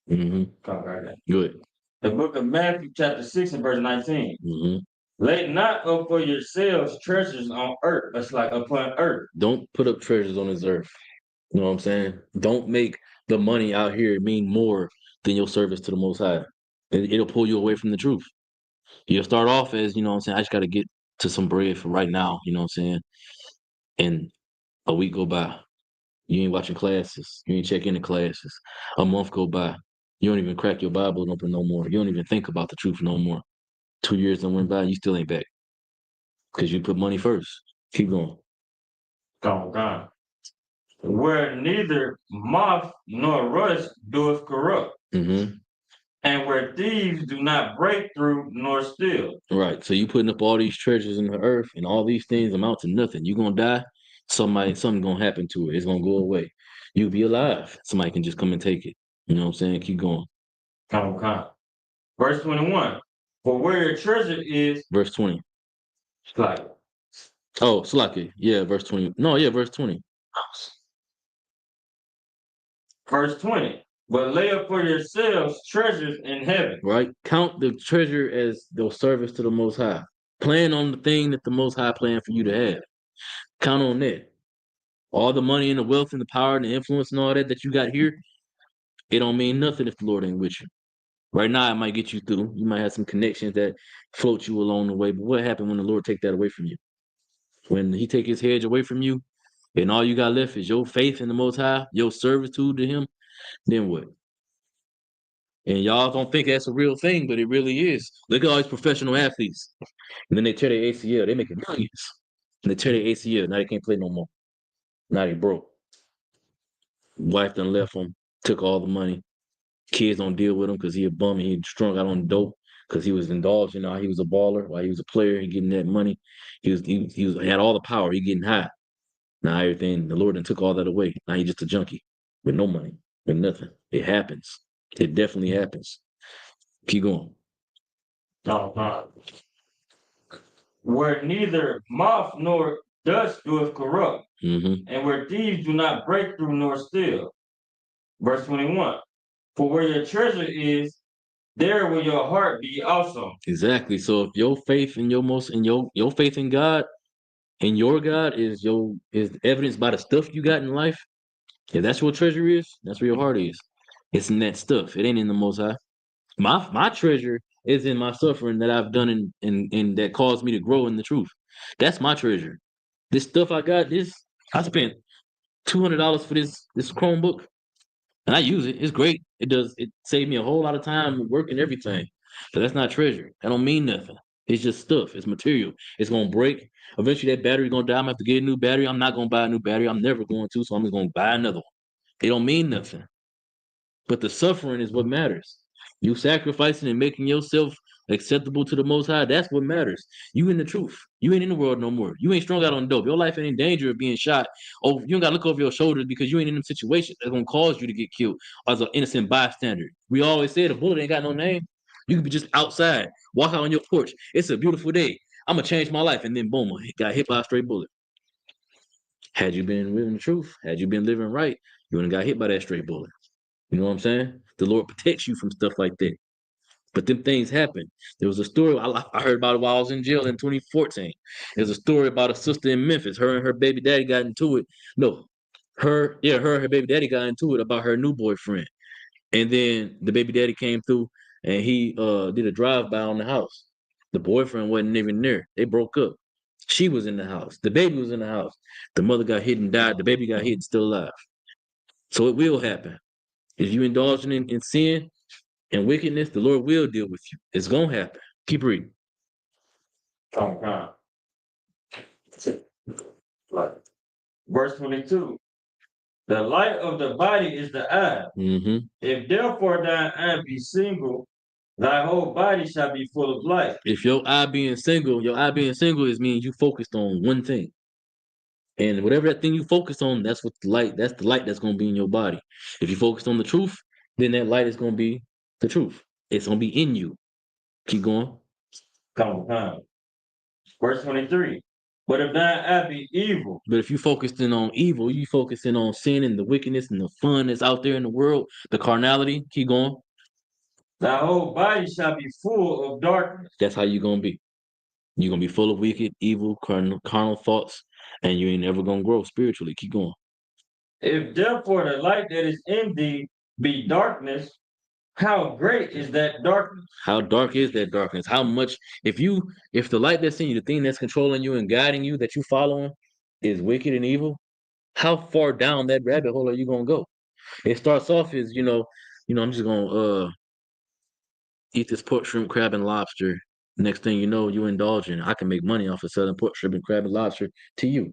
H: Good. The book of Matthew, chapter 6 and verse 19. Lay not up for yourselves treasures on earth. That's like upon earth.
G: Don't put up treasures on this earth. You know what I'm saying? Don't make the money out here mean more than your service to the Most High. It'll pull you away from the truth. You'll start off as, you know what I'm saying, I just got to get to some bread for right now, you know what I'm saying? And a week go by. You ain't watching classes. You ain't checking the classes. A month go by. You don't even crack your Bible open no more. You don't even think about the truth no more. 2 years done went by, you still ain't back. Because you put money first. Keep going.
H: Gone. Where neither moth nor rust doeth corrupt. And where thieves do not break through nor steal.
G: Right. So you putting up all these treasures in the earth and all these things amount to nothing. You're gonna die. Something gonna happen to it. It's gonna go away. You'll be alive. Somebody can just come and take it. You know what I'm saying? Keep going.
H: Come. Verse 21. For where your treasure is.
G: Verse 20.
H: Like.
G: Oh, Slaki. Yeah, verse 20. No, yeah, verse 20.
H: Verse 20. But lay up for yourselves treasures in heaven.
G: Right? Count the treasure as the service to the Most High. Plan on the thing that the Most High planned for you to have. Count on that. All the money and the wealth and the power and the influence and all that you got here, it don't mean nothing if the Lord ain't with you. Right now, it might get you through. You might have some connections that float you along the way. But what happened when the Lord take that away from you? When he take his hedge away from you, and all you got left is your faith in the Most High, your servitude to him, then what? And y'all don't think that's a real thing, but it really is. Look at all these professional athletes. And then they tear their ACL. They making millions. And they tear their ACL. Now they can't play no more. Now they broke. Wife done left them, took all the money. Kids don't deal with him because he a bum and he strung out on dope because he was indulging. He was a baller while he was a player. He getting that money. He had all the power. He getting high. Now everything, the Lord done took all that away. Now he just a junkie with no money, with nothing. It happens. It definitely happens. Keep going.
H: Where neither moth nor dust doeth corrupt, and where thieves do not break through nor steal. Verse 21. For where your treasure is, there will your heart be also.
G: Exactly. So if your faith in your faith in God and your God is evidenced by the stuff you got in life, if that's your treasure is, that's where your heart is. It's in that stuff. It ain't in the Most High. My treasure is in my suffering that I've done and that caused me to grow in the truth. That's my treasure. This stuff I got, I spent $200 for this Chromebook, and I use it. It's great. It saved me a whole lot of time, work and everything. But that's not treasure. That don't mean nothing. It's just stuff. It's material. It's gonna break. Eventually that battery gonna die. I'm gonna have to get a new battery. I'm not gonna buy a new battery. I'm never going to, so I'm just gonna buy another one. It don't mean nothing. But the suffering is what matters. You sacrificing and making yourself acceptable to the Most High, that's what matters. You in the truth. You ain't in the world no more. You ain't strung out on dope. Your life ain't in danger of being shot. Oh, you don't got to look over your shoulders because you ain't in them situations that's going to cause you to get killed as an innocent bystander. We always say the bullet ain't got no name. You could be just outside, walk out on your porch. It's a beautiful day. I'm going to change my life. And then boom, got hit by a stray bullet. Had you been living the truth, had you been living right, you wouldn't got hit by that stray bullet. You know what I'm saying? The Lord protects you from stuff like that. But them things happen. There was a story I heard about it while I was in jail in 2014. There's a story about a sister in Memphis. Her and her baby daddy got into it. No, her and her baby daddy got into it about her new boyfriend. And then the baby daddy came through and he did a drive-by on the house. The boyfriend wasn't even there. They broke up. She was in the house. The baby was in the house. The mother got hit and died. The baby got hit and still alive. So it will happen. If you indulging in sin and wickedness, the Lord will deal with you. It's gonna happen. Keep reading.
H: Verse 22. The light of the body is the eye. If therefore thine eye be single, thy whole body shall be full of light.
G: If your eye being single is means you focused on one thing. And whatever that thing you focus on, that's the light that's gonna be in your body. If you focus on the truth, then that light is gonna be the truth. It's gonna be in you. Keep going.
H: Verse 23. But if thine eye be evil.
G: But if you focusing on evil, you focusing on sin and the wickedness and the fun that's out there in the world, the carnality, keep going.
H: Thy whole body shall be full of darkness.
G: That's how you're gonna be. You're gonna be full of wicked, evil, carnal thoughts, and you ain't never gonna grow spiritually. Keep going.
H: If therefore the light that is in thee be darkness, how great is that darkness?
G: How dark is that darkness? How much, if the light that's in you, the thing that's controlling you and guiding you that you following is wicked and evil, how far down that rabbit hole are you gonna go? It starts off as, I'm just gonna eat this pork, shrimp, crab, and lobster. Next thing you know, you indulging. I can make money off of selling pork, shrimp, and crab, and lobster to you.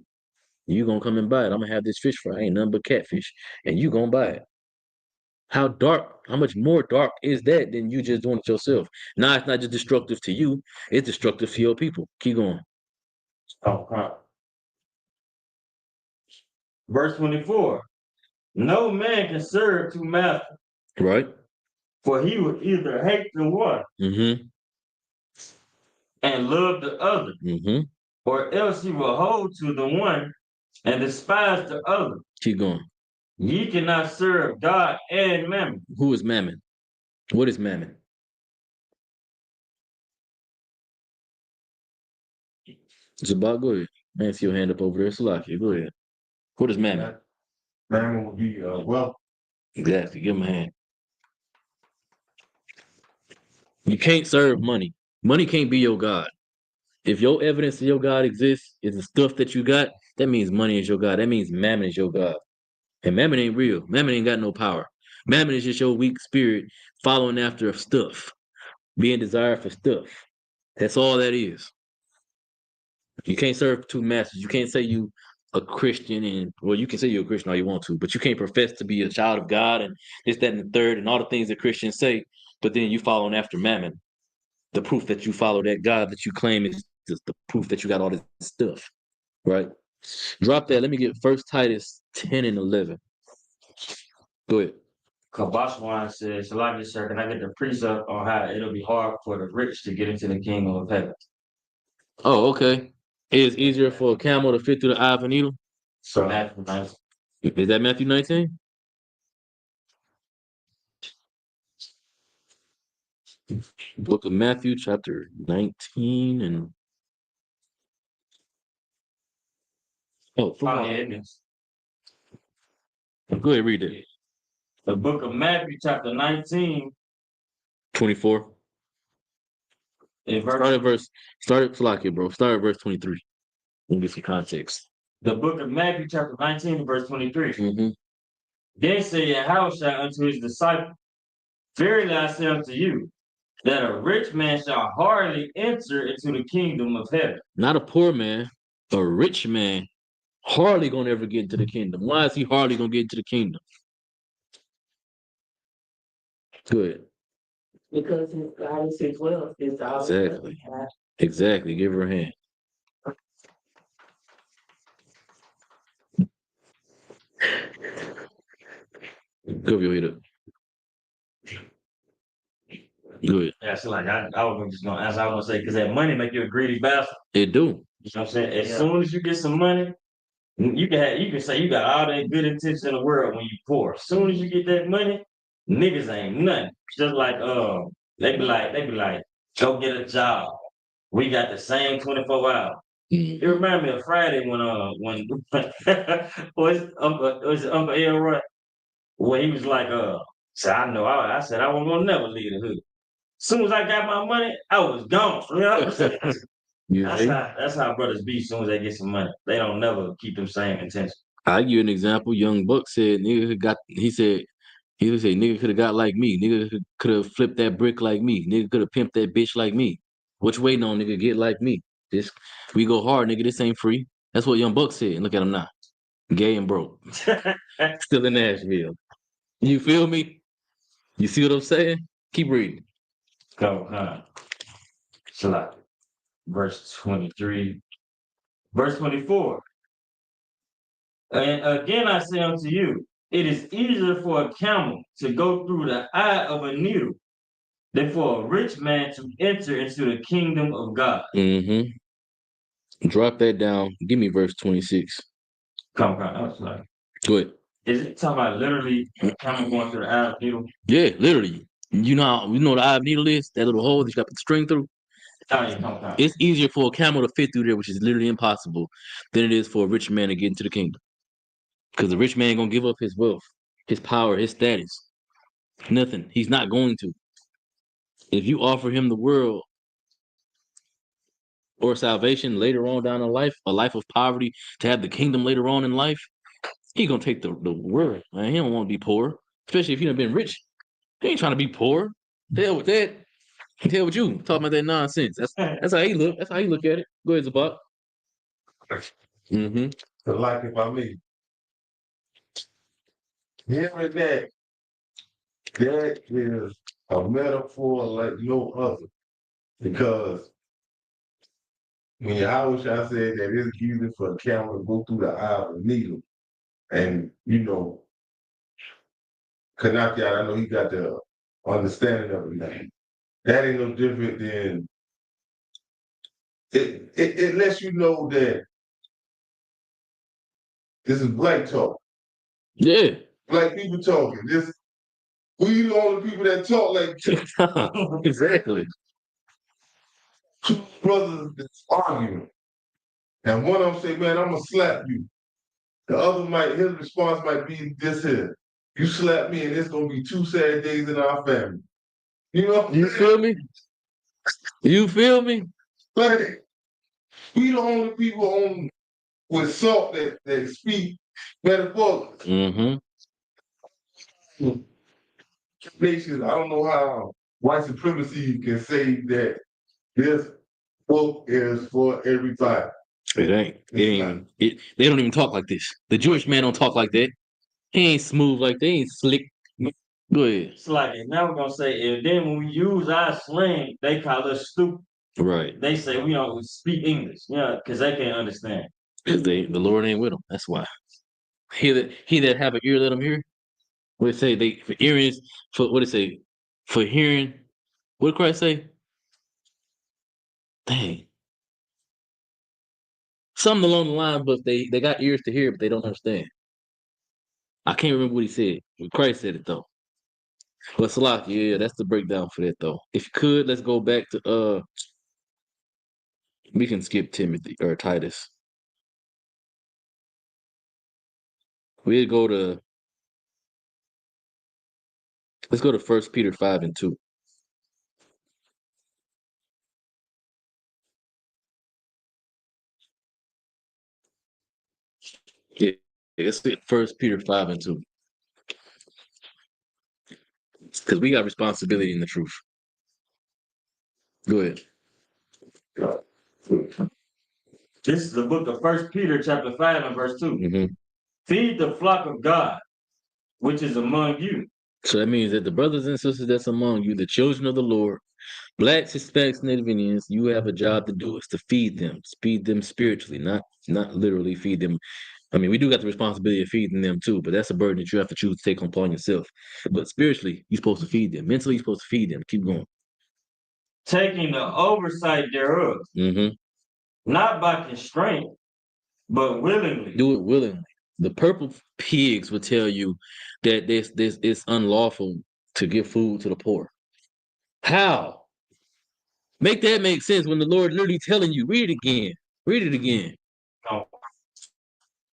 G: You gonna come and buy it. I'm gonna have this fish fry. Ain't nothing but catfish. And you gonna buy it. How much more dark is that than you just doing it yourself? Now it's not just destructive to you, it's destructive to your people. Keep going.
H: Verse 24. No man can serve two masters.
G: Right.
H: For he would either hate the one and love the other, or else he will hold to the one and despise the other.
G: Keep going.
H: Ye cannot serve God and mammon.
G: Who is mammon? What is mammon? Zabak, go ahead. Man, see your hand up over there. Salaki, go ahead. What is mammon?
J: Mammon would be wealth.
G: Exactly. Give him a hand. You can't serve money. Money can't be your God. If your evidence of your God exists, is the stuff that you got, that means money is your God. That means mammon is your God. And mammon ain't real. Mammon ain't got no power. Mammon is just your weak spirit following after stuff, being desired for stuff. That's all that is. You can't serve two masters. You can't say you a Christian you can say you're a Christian all you want to, but you can't profess to be a child of God and this, that, and the third, and all the things that Christians say, but then you following after mammon. The proof that you follow that God that you claim is just the proof that you got all this stuff, right? Drop that. Let me get First Titus 10 and 11. Go ahead.
H: Kabashwan says, Salaki, sir, can I get the precept on how it'll be hard for the rich to get into the kingdom of heaven?
G: Oh, okay. It's easier for a camel to fit through the eye of a needle.
H: So Matthew 19.
G: Is that Matthew 19? Book of Matthew, chapter 19 and
H: Oh, yeah, it is.
G: Go ahead, read it.
H: The book of Matthew, chapter 19,
G: 24. Start at verse 23. We'll get some context.
H: The book of Matthew, chapter 19, verse 23.
G: Mm-hmm.
H: Then said Yahushua unto his disciples, Verily I say unto you, that a rich man shall hardly enter into the kingdom of heaven.
G: Not a poor man, a rich man, hardly gonna ever get into the kingdom. Why is he hardly gonna get into the kingdom? Good.
I: Because his God is his wealth. Is all
G: Exactly. Exactly. Give her a hand. Go your head up. Good.
H: Yeah, so like I was just gonna ask, I was gonna say, because that money make you a greedy bastard.
G: It do.
H: You know what I'm saying? As soon as you get some money, you can say you got all that good intention in the world when you poor. As soon as you get that money, niggas ain't nothing. Just like they be like, go get a job. We got the same 24 hours. It reminds me of Friday when was Uncle Elroy, where he was like, so I said I wasn't gonna never leave the hood. As soon as I got my money, I was gone. You know? That's how brothers be as soon as they get some money. They don't never keep them same intention.
G: I give you an example. Young Buck said he said nigga could have got like me. Nigga could have flipped that brick like me. Nigga could have pimped that bitch like me. What you waiting on, nigga? Get like me. We go hard, nigga. This ain't free. That's what Young Buck said. And look at him now. Gay and broke. Still in Nashville. You feel me? You see what I'm saying? Keep reading.
H: Go, so like verse 23, verse 24. And again I say unto you, it is easier for a camel to go through the eye of a needle than for a rich man to enter into the kingdom of God.
G: Mm-hmm. Drop that down. Give me verse 26.
H: Come on. Like,
G: go ahead.
H: Is it talking about literally a camel going through the eye of a needle?
G: Yeah, literally. You know what the eye of a needle is? That little hole that you got to put the string through? It's easier for a camel to fit through there, which is literally impossible, than it is for a rich man to get into the kingdom. Because the rich man ain't gonna give up his wealth, his power, his status. Nothing. He's not going to. If you offer him the world or salvation later on down in life, a life of poverty, to have the kingdom later on in life, he gonna take the world, man. He don't want to be poor, especially if he done been rich. He ain't trying to be poor. Hell with that. Hell with you. Talking about that nonsense. That's how he look. That's how he look at it. Go ahead, Zabak. Mm-hmm.
J: So like if I mean, hearing that is a metaphor like no other. Because when Yahushua said that it's easy for a camel to go through the eye of a needle, and Kanaki, I know he got the understanding of it now. That ain't no different than it lets you know that this is black talk.
G: Yeah.
J: Black people talking. We the only people that talk like
G: exactly.
J: Two brothers that's arguing. And one of them say, man, I'm gonna slap you. The other his response might be this here. You slap me and it's gonna be 2 sad days in our family. You know?
G: You feel me? You feel me?
J: Like, we the only people with salt that speak metaphorically.
G: Mm-hmm.
J: Nations, I don't know how white supremacy can say that this book is for everybody.
G: It ain't. They don't even talk like this. The Jewish man don't talk like that. He ain't smooth like that. He ain't slick. Go ahead.
H: It's like, now we're gonna say, and then when we use our slang, they call us stupid.
G: Right.
H: They say we don't speak English, because they can't understand.
G: Because the Lord ain't with them. That's why. He that have an ear, let him hear. What it say? They for earrings for what it say? For hearing. What did Christ say? Dang. Something along the line, but they got ears to hear, but they don't understand. I can't remember what he said. Christ said it though. But Salak, yeah, that's the breakdown for that though. If you could, let's go back to we can skip Timothy or Titus. We'd go to let's go to 1 Peter 5:2. Yeah, let's get 1 Peter 5:2. Because we got responsibility in the truth. Go ahead.
H: This is the book of 1 Peter chapter 5 and verse 2.
G: Mm-hmm.
H: Feed the flock of God, which is among you.
G: So that means that the brothers and sisters that's among you, the children of the Lord, Blacks, Hispanics, Native Indians, you have a job to do. It's to feed them spiritually, not literally feed them. I mean, we do got the responsibility of feeding them too, but that's a burden that you have to choose to take upon yourself. But spiritually, you're supposed to feed them. Mentally, you're supposed to feed them. Keep going.
H: Taking the oversight thereof, not by constraint, but willingly.
G: Do it willingly. The purple pigs will tell you that this it's unlawful to give food to the poor. How? Make that make sense when the Lord literally telling you. Read it again. Read it again.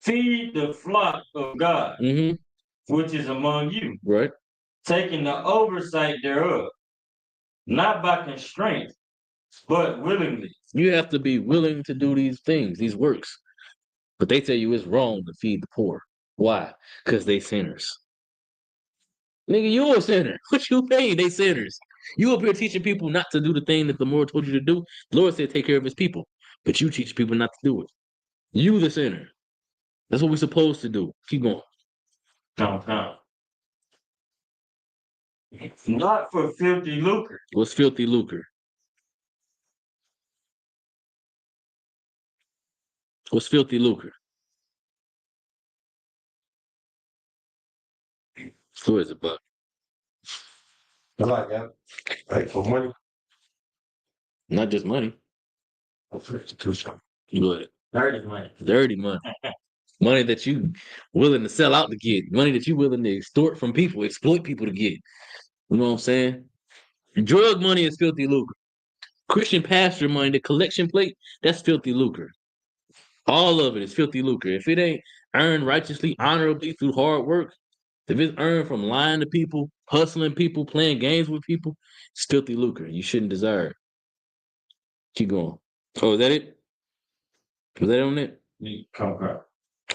H: Feed the flock of God, which is among you.
G: Right.
H: Taking the oversight thereof, not by constraint, but willingly.
G: You have to be willing to do these things, these works. But they tell you it's wrong to feed the poor. Why? Because they sinners. Nigga, you a sinner. What you mean they sinners? You up here teaching people not to do the thing that the Lord told you to do. The Lord said take care of his people. But you teach people not to do it. You the sinner. That's what we're supposed to do. Keep going.
H: Not for filthy lucre.
G: What's filthy lucre? What's filthy lucre? Who is it, Buck?
J: I like that. Like for money.
G: Not just money.
J: Go
G: ahead.
H: Dirty money.
G: Dirty money. Money that you willing to sell out to get. Money that you willing to extort from people, exploit people to get. You know what I'm saying? Drug money is filthy lucre. Christian pastor money, the collection plate, that's filthy lucre. All of it is filthy lucre. If it ain't earned righteously, honorably through hard work, if it's earned from lying to people, hustling people, playing games with people, it's filthy lucre. You shouldn't desire it. Keep going. Oh, is that it? Was that on it?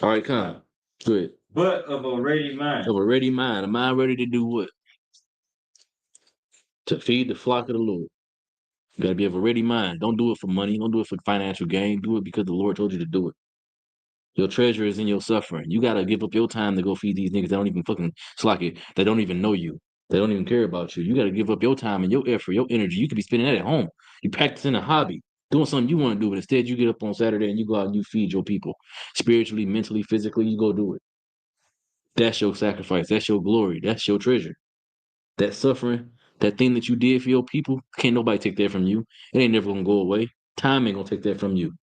G: All right, come. Good.
H: But of a ready mind.
G: Of a ready mind. A mind ready to do what? To feed the flock of the Lord. You gotta be of a ready mind. Don't do it for money. Don't do it for financial gain. Do it because the Lord told you to do it. Your treasure is in your suffering. You gotta give up your time to go feed these niggas that don't even fucking slack it. They don't even know you. They don't even care about you. You gotta give up your time and your effort, your energy. You could be spending that at home. You practicing a hobby, doing something you want to do, but instead you get up on Saturday and you go out and you feed your people. Spiritually, mentally, physically, you go do it. That's your sacrifice. That's your glory. That's your treasure. That suffering, that thing that you did for your people, can't nobody take that from you. It ain't never gonna go away. Time ain't gonna take that from you.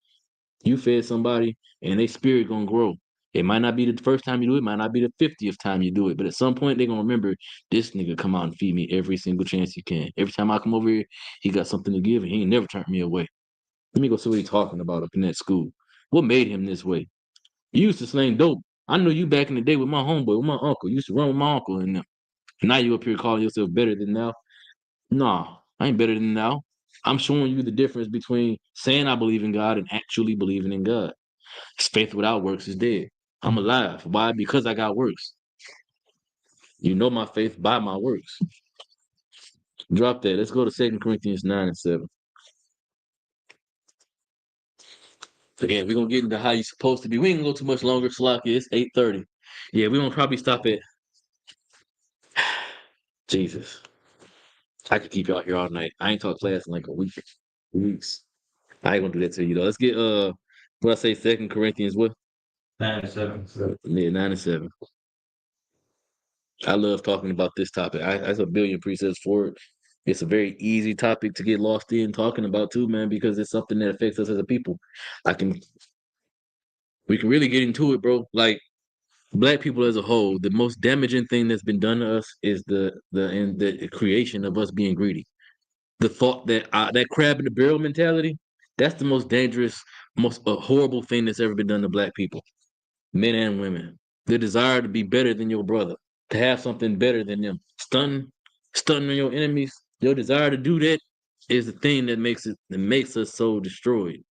G: You fed somebody and their spirit gonna grow. It might not be the first time you do it, might not be the 50th time you do it, but at some point they're gonna remember this nigga come out and feed me every single chance he can. Every time I come over here, he got something to give and he ain't never turned me away. Let me go see what he's talking about up in that school. What made him this way? You used to sling dope. I knew you back in the day with my homeboy, with my uncle. You used to run with my uncle and them. Now you up here calling yourself better than now. Nah, I ain't better than now. I'm showing you the difference between saying I believe in God and actually believing in God. Faith without works is dead. I'm alive. Why? Because I got works. You know my faith by my works. Drop that. Let's go to 2 Corinthians 9:7. Again, we're gonna get into how you're supposed to be. We ain't gonna go too much longer. Slocky, it's 8:30. Yeah, we're gonna probably stop at Jesus. I could keep y'all here all night. I ain't taught class in like a week. Weeks. I ain't gonna do that to you though. Let's get What I say, 2 Corinthians what?
H: 9:7.
G: Yeah, 9 and 7. I love talking about this topic. That's a billion precepts for it. It's a very easy topic to get lost in talking about too, man, because it's something that affects us as a people. We can really get into it, bro. Like Black people as a whole, the most damaging thing that's been done to us is the creation of us being greedy. The thought that that crab in the barrel mentality, that's the most dangerous, most horrible thing that's ever been done to Black people, men and women. The desire to be better than your brother, to have something better than them, stunning your enemies. Your desire to do that is the thing that makes us so destroyed.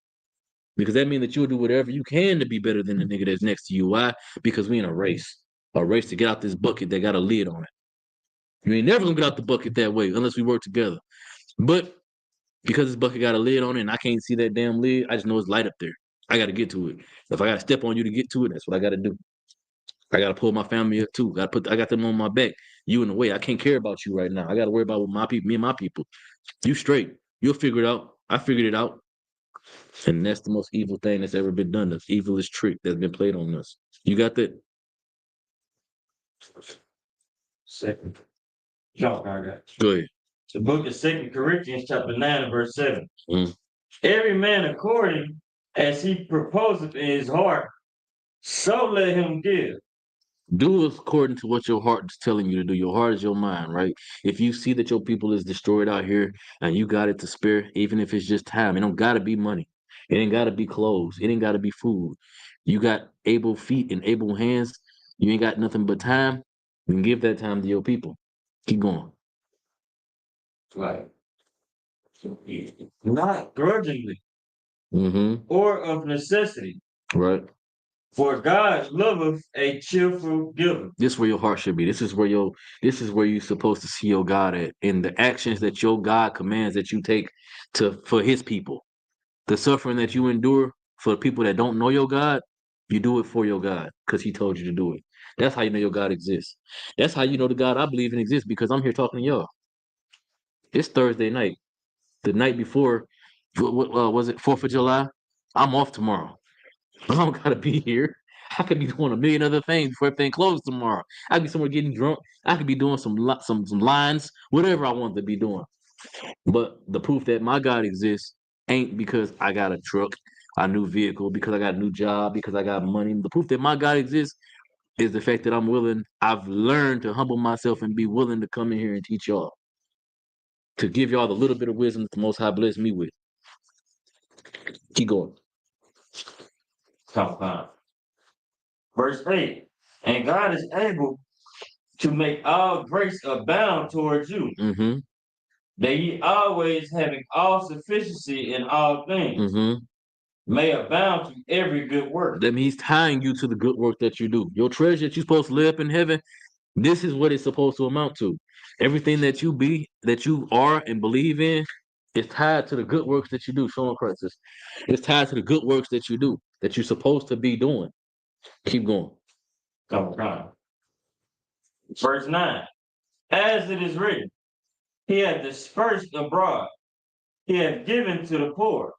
G: Because that means that you'll do whatever you can to be better than the nigga that's next to you. Why? Because we in a race to get out this bucket that got a lid on it. You ain't never gonna get out the bucket that way unless we work together. But because this bucket got a lid on it and I can't see that damn lid, I just know it's light up there. I got to get to it. If I got to step on you to get to it, that's what I got to do. I got to pull my family up too. I got them on my back. You in the way. I can't care about you right now. I got to worry about my people, me and my people. You straight. You'll figure it out. I figured it out. And that's the most evil thing that's ever been done. The evilest trick that's been played on us. You got that?
H: Second. No, I got you.
G: Go ahead.
H: The book of 2 Corinthians, chapter 9, and verse 7.
G: Mm.
H: Every man according as he proposeth in his heart, so let him give.
G: Do according to what your heart is telling you to do. Your heart is your mind, right? If you see that your people is destroyed out here and you got it to spare, even if it's just time, it don't got to be money. It ain't got to be clothes. It ain't got to be food. You got able feet and able hands. You ain't got nothing but time. You can give that time to your people. Keep going.
H: Right. Not grudgingly
G: Mm-hmm.
H: or of necessity.
G: Right.
H: For God loveth a cheerful giver.
G: This is where your heart should be. This is where you're supposed to see your God at, in the actions that your God commands that you take for his people. The suffering that you endure for people that don't know your God, you do it for your God because he told you to do it. That's how you know your God exists. That's how you know the God I believe in exists, because I'm here talking to y'all. It's Thursday night, the night before, what was it, 4th of July? I'm off tomorrow. I don't gotta be here. I could be doing a million other things before everything closes tomorrow. I could be somewhere getting drunk. I could be doing some lines, whatever I want to be doing. But the proof that my God exists ain't because I got a truck, a new vehicle, because I got a new job, because I got money. The proof that my God exists is the fact that I've learned to humble myself and be willing to come in here and teach y'all, to give y'all the little bit of wisdom that the Most High blessed me with. Keep going.
H: Verse 8. And God is able to make all grace abound towards you,
G: Mm-hmm.
H: that ye always having all sufficiency in all things,
G: Mm-hmm.
H: may abound to every good work.
G: That means he's tying you to the good work that you do. Your treasure that you're supposed to lay up in heaven, this is what it's supposed to amount to. Everything that you are and believe in is tied to the good works that you do. Show them, Francis. It's tied to the good works that you do, that you're supposed to be doing. Keep going.
H: Verse 9. As it is written, he hath dispersed abroad, he hath given to the poor,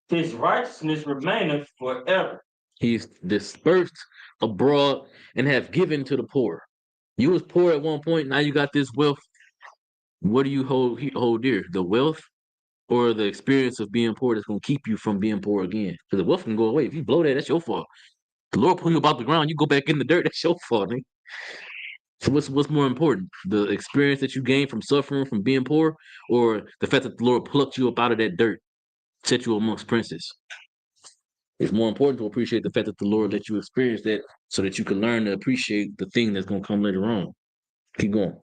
H: his righteousness remaineth forever.
G: He's dispersed abroad and have given to the poor. You was poor at one point, now you got this wealth. What do you hold dear? The wealth or the experience of being poor that's going to keep you from being poor again? Because the wealth can go away. If you blow that, that's your fault. The Lord pull you about the ground, you go back in the dirt, that's your fault, man. So what's more important? The experience that you gain from suffering, from being poor, or the fact that the Lord plucked you up out of that dirt, set you amongst princes? It's more important to appreciate the fact that the Lord let you experience that so that you can learn to appreciate the thing that's going to come later on. Keep going.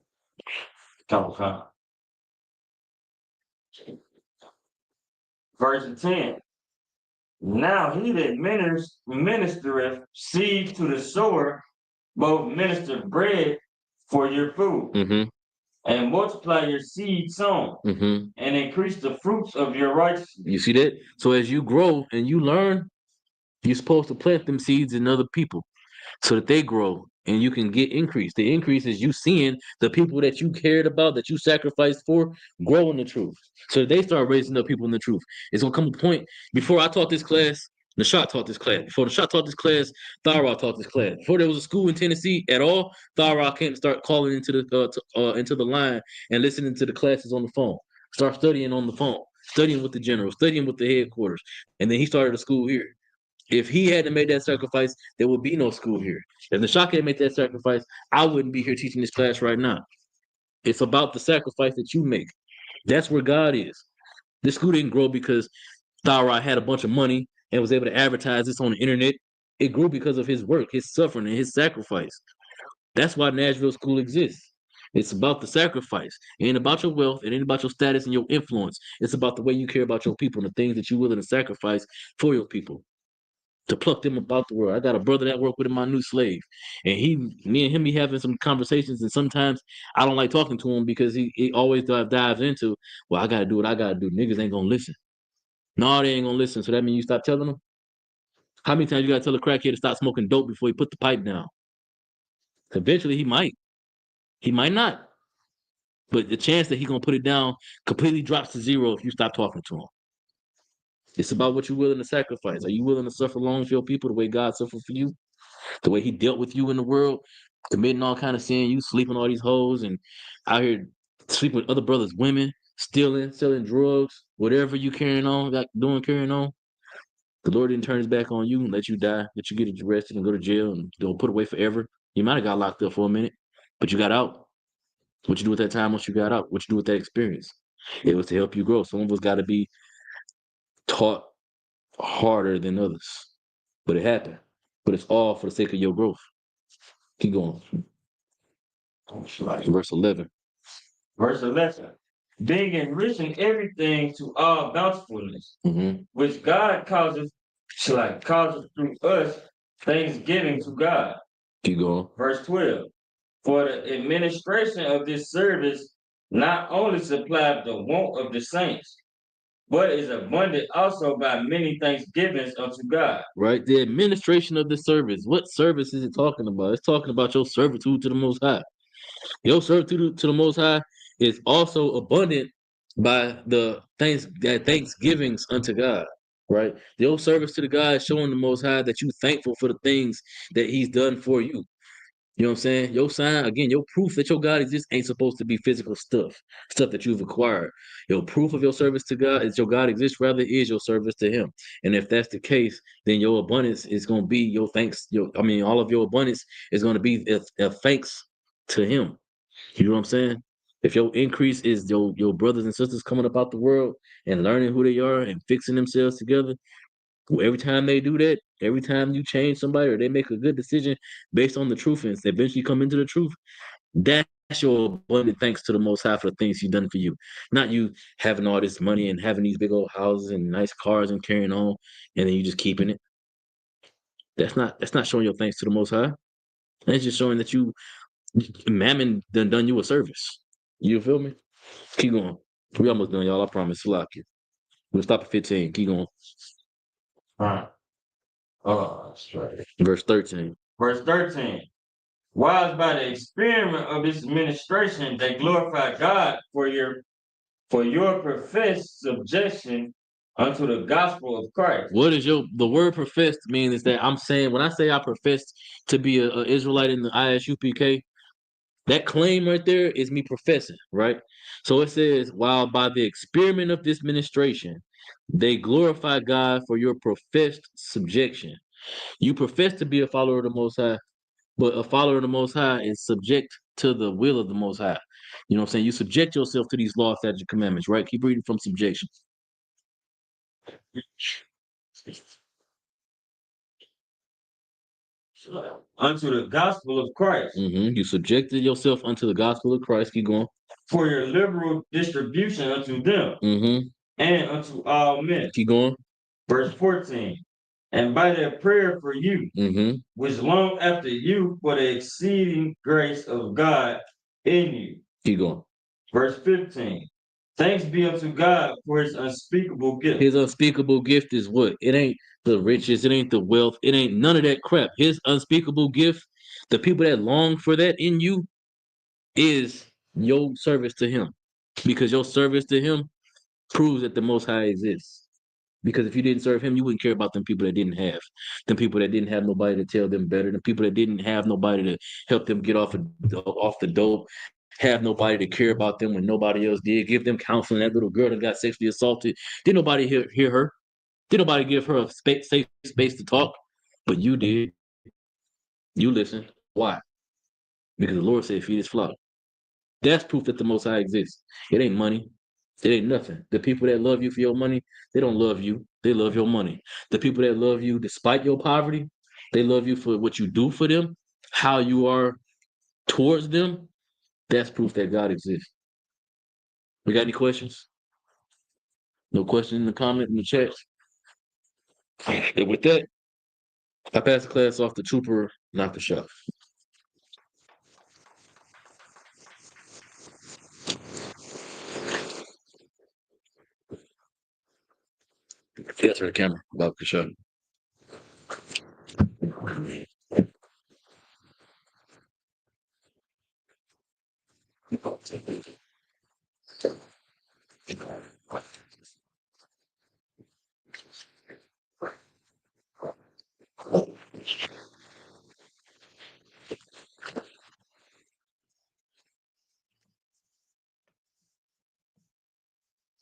H: Verse 10. Now he that ministereth seed to the sower, both minister bread for your food,
G: Mm-hmm.
H: and multiply your seed sown,
G: Mm-hmm.
H: and increase the fruits of your righteousness.
G: You see that? So as you grow and you learn, you're supposed to plant them seeds in other people so that they grow and you can get increase. The increase is you seeing the people that you cared about, that you sacrificed for, grow in the truth. So that they start raising up people in the truth. It's gonna come a point. Before I taught this class, Nashot taught this class. Before Nashot taught this class, Thyra taught this class. Before there was a school in Tennessee at all, Thyra can't start calling into the line and listening to the classes on the phone. Start studying on the phone, studying with the general, studying with the headquarters, and then he started a school here. If he hadn't made that sacrifice, there would be no school here. If Nashot hadn't made that sacrifice, I wouldn't be here teaching this class right now. It's about the sacrifice that you make. That's where God is. This school didn't grow because Thyra had a bunch of money and was able to advertise this on the internet. It grew because of his work, his suffering, and his sacrifice. That's why Nashville School exists. It's about the sacrifice. It ain't about your wealth. It ain't about your status and your influence. It's about the way you care about your people and the things that you're willing to sacrifice for your people. To pluck them about the world. I got a brother that work with him, my new slave. And me and him be having some conversations, and sometimes I don't like talking to him because he always dives into, well, I gotta do what I gotta do. Niggas ain't gonna listen. No, they ain't gonna listen. So that means you stop telling them? How many times you gotta tell a crackhead to stop smoking dope before he put the pipe down? Eventually he might. He might not. But the chance that he gonna put it down completely drops to zero if you stop talking to him. It's about what you're willing to sacrifice. Are you willing to suffer long for your people the way God suffered for you? The way he dealt with you in the world, committing all kind of sin, you sleeping all these hoes and out here sleeping with other brothers' women, stealing, selling drugs, whatever you carrying on. The Lord didn't turn his back on you and let you die, let you get arrested and go to jail and don't put away forever. You might have got locked up for a minute, but you got out. What you do with that time once you got out? What you do with that experience? It was to help you grow. Some of us got to be taught harder than others, but it happened. But it's all for the sake of your growth. Keep going. Verse 11.
H: Verse 11. Being enriched in everything to all bountifulness, which God causes through us thanksgiving to God.
G: Keep going.
H: Verse 12. For the administration of this service not only supplied the want of the saints, but is abundant also by many thanksgivings unto God.
G: Right? The administration of the service. What service is it talking about? It's talking about your servitude to the Most High. Your servitude to the Most High is also abundant by the thanksgivings unto God. Right? Your service to the God is showing the Most High that you're thankful for the things that He's done for you. You know what I'm saying? Your sign, again, your proof that your God exists ain't supposed to be physical stuff that you've acquired. Your proof of your service to God is your God exists, rather is your service to Him. And if that's the case, then your abundance is going to be your thanks. All of your abundance is going to be a thanks to Him. You know what I'm saying? If your increase is your brothers and sisters coming up out the world and learning who they are and fixing themselves together, every time they do that, every time you change somebody or they make a good decision based on the truth and eventually come into the truth, that's your abundant thanks to the Most High for the things He's done for you. Not you having all this money and having these big old houses and nice cars and carrying on, and then you just keeping it. That's not showing your thanks to the Most High. That's just showing that Mammon done you a service. You feel me? Keep going. We almost done, y'all. I promise. Lock you. We'll stop at 15. Keep going.
H: All right. Oh, that's right.
G: Verse 13.
H: Verse 13. While by the experiment of this administration they glorify God for your professed subjection unto the gospel of Christ.
G: What is the word professed mean is that I'm saying, when I say I profess to be an Israelite in the ISUPK, that claim right there is me professing, right? So it says, while by the experiment of this ministration, they glorify God for your professed subjection. You profess to be a follower of the Most High, but a follower of the Most High is subject to the will of the Most High. You know what I'm saying? You subject yourself to these laws, statutes, and commandments, right? Keep reading from subjection.
H: Unto the gospel of Christ.
G: You subjected yourself unto the gospel of Christ. Keep going.
H: For your liberal distribution unto them and unto all men.
G: Keep going.
H: Verse 14. And by their prayer for you, which long after you for the exceeding grace of God in you.
G: Keep going.
H: Verse 15. Thanks be unto God for His unspeakable gift.
G: His unspeakable gift is what? It ain't the riches, it ain't the wealth, it ain't none of that crap. His unspeakable gift, the people that long for that in you, is your service to Him. Because your service to Him proves that the Most High exists. Because if you didn't serve him, you wouldn't care about them people that didn't have. Them people that didn't have nobody to tell them better. The people that didn't have nobody to help them get off the dope. Have nobody to care about them when nobody else did. Give them counseling. That little girl that got sexually assaulted. Did nobody hear her? Did nobody give her a safe space to talk? But you did. You listened. Why? Because the Lord said, feed his flock. That's proof that the Most High exists. It ain't money. It ain't nothing. The people that love you for your money, they don't love you. They love your money. The people that love you despite your poverty, they love you for what you do for them, how you are towards them. That's proof that God exists. We got any questions? No question in the comment, in the chat? And with that, I pass the class off to Trooper Nakasha. Yes, for the camera, Bob Kasha.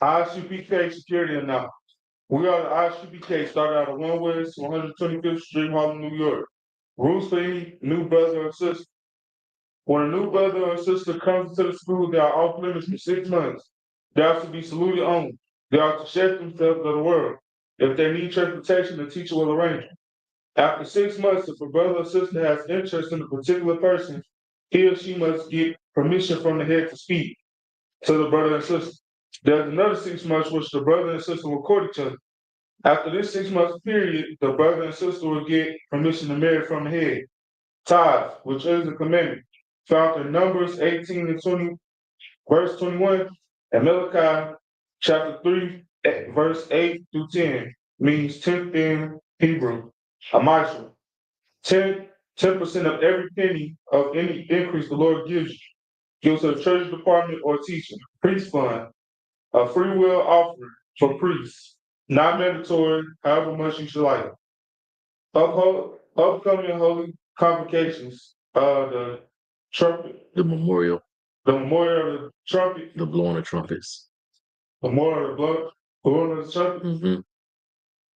J: ISUPK security announcement. We are the ISUPK, started out of 1 West, 125th Street, Harlem, New York. Rules for any new brother or sister. When a new brother or sister comes into the school, they are off limits for 6 months. They are to be saluted only. They are to share themselves of the world. If they need transportation, the teacher will arrange it. After 6 months, if a brother or sister has interest in a particular person, he or she must get permission from the head to speak to the brother and sister. There's another 6 months which the brother and sister will court each other. After this 6 month period, the brother and sister will get permission to marry from the head. Tithe, which is a commandment, found in Numbers 18 and 20, verse 21, and Malachi chapter 3, verse 8 through 10, means 10th in Hebrew, a mashal. 10% of every penny of any increase the Lord gives you. Gives to the church department or teacher. Priest fund, a free will offering for priests, not mandatory, however much you should like. Upcoming holy convocations, the trumpet,
G: The memorial,
J: the memorial of the trumpet,
G: the blowing of trumpets.
J: memorial of the blowing of the trumpet,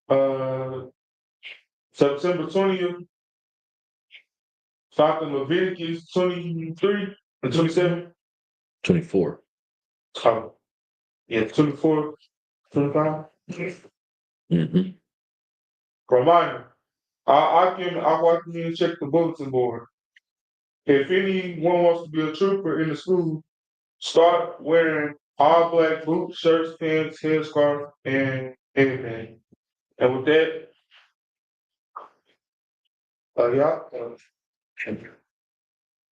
G: Mm-hmm.
J: September 20th, found in Leviticus 23 and 27.
G: 24.
J: Yeah, 24, 25.
G: Mm-hmm.
J: Reminder, I welcome you to check the bulletin board. If anyone wants to be a trooper in the school, start wearing all black boots, shirts, pants, headscarf, and everything. And with that,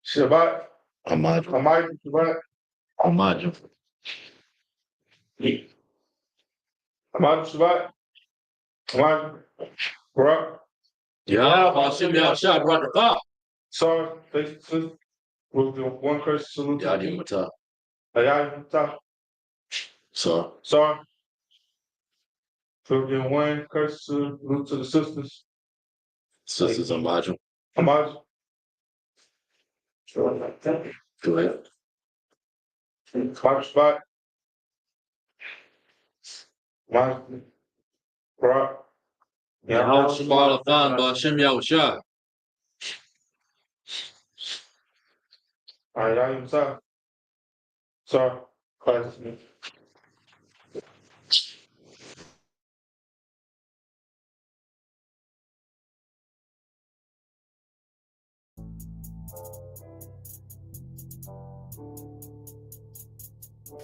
J: Shabbat.
G: Amaju.
J: Shabbat.
G: Amaju.
J: Shabbat. Barak.
G: Yeah, Hashem Yahshua brought the top.
J: Sorry, we'll do one curse salute.
G: Yadi Mata. So.
J: Sorry. We'll do one curse salute to the sisters.
G: Sisters Amaju.
J: Amaju.
G: Go ahead.
J: Shabbat. Barak.
G: Shabbat Athan Hashem Yahshua.
J: All right, I'm sorry. Sorry. Class.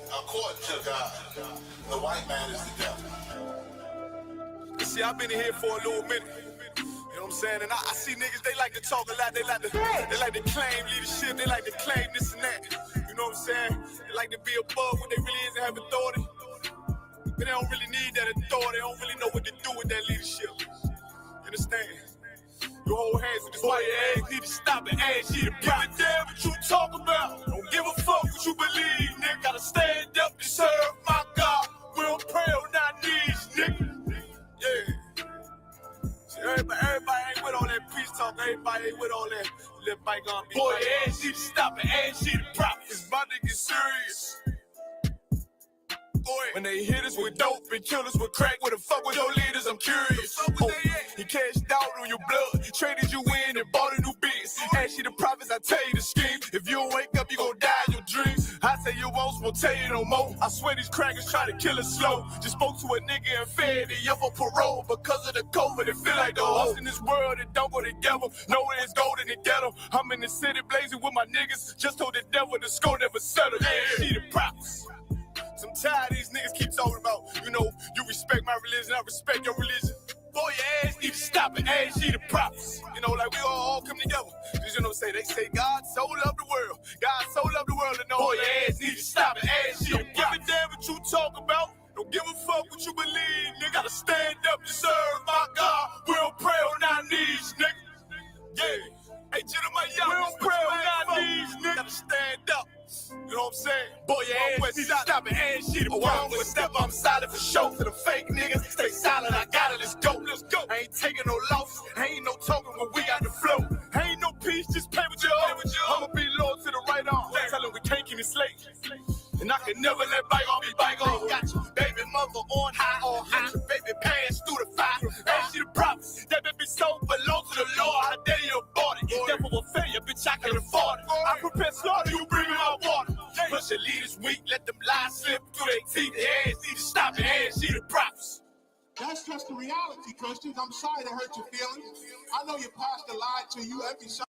D: According to God, the white man is the devil.
E: You see, I've been in here for a little minute. You know what I'm saying? And I see niggas, they like to talk a lot. They like to claim leadership. They like to claim this and that. You know what I'm saying? They like to be above what they really is and have authority. But they don't really need that authority. They don't really know what to do with that leadership. You understand? You hold hands with this white ass, need to stop and ask you to give a damn what you talk about. Don't give a fuck what you believe, nigga. Gotta stand up to serve my God. We don't pray on our knees, nigga. Boy, and she the stop it, and she the prop. It's about to get serious. Boy, when they hit us with dope and kill us with crack, where the fuck with your leaders? I'm curious. Oh, he cashed out on your blood, traded you in and bought a new biz. Ask you the prophets, I tell you the scheme. If you don't wake up, you gon' die in your dreams. I say you won't tell you no more. I swear these crackers try to kill us slow. Just spoke to a nigga and fed he up for parole because of the COVID. It feel like the host in this world that don't go together. Nowhere is gold in the ghetto. I'm in the city blazing with my niggas. Just told the devil the score never settle. Yeah, she the props. I'm tired of these niggas keep talking about, you respect my religion, I respect your religion. Boy, your ass need to stop it, ass she the props. Like we all come together. They say God so loved the world. God so loved the world, and boy, your ass need to stop it, ass she the props. Don't give a damn what you talk about. Don't give a fuck what you believe, nigga. Gotta stand up and serve my God. We don't pray on our knees, nigga. Yeah. Hey, Jeremiah, we don't pray on our knees, nigga. Gotta stand up. You know what I'm saying? Boy, your ass need to stop it, and she the problem. With step, I'm solid for show. To the fake niggas, stay silent, I got it, let's go. I ain't taking no loss, ain't no talking when we got the flow. Ain't no peace, just play with your own. I'ma be loyal to the right arm. Tell them we can't keep me slave. And I can never let bygone be bygone. Got your baby mother on high, got your baby pants through the fire. And she the prophets, that baby soul belong to the Lord. How dare you abort it? Devil will fail you, bitch, I can afford it. I prepare slaughter, you bring me my water. Push your leaders weak, let them lies slip through their teeth. Their ass need to stop it, and she the prophets.
F: That's just the reality, Christians. I'm sorry to hurt your feelings. I know your pastor lied to you every Sunday.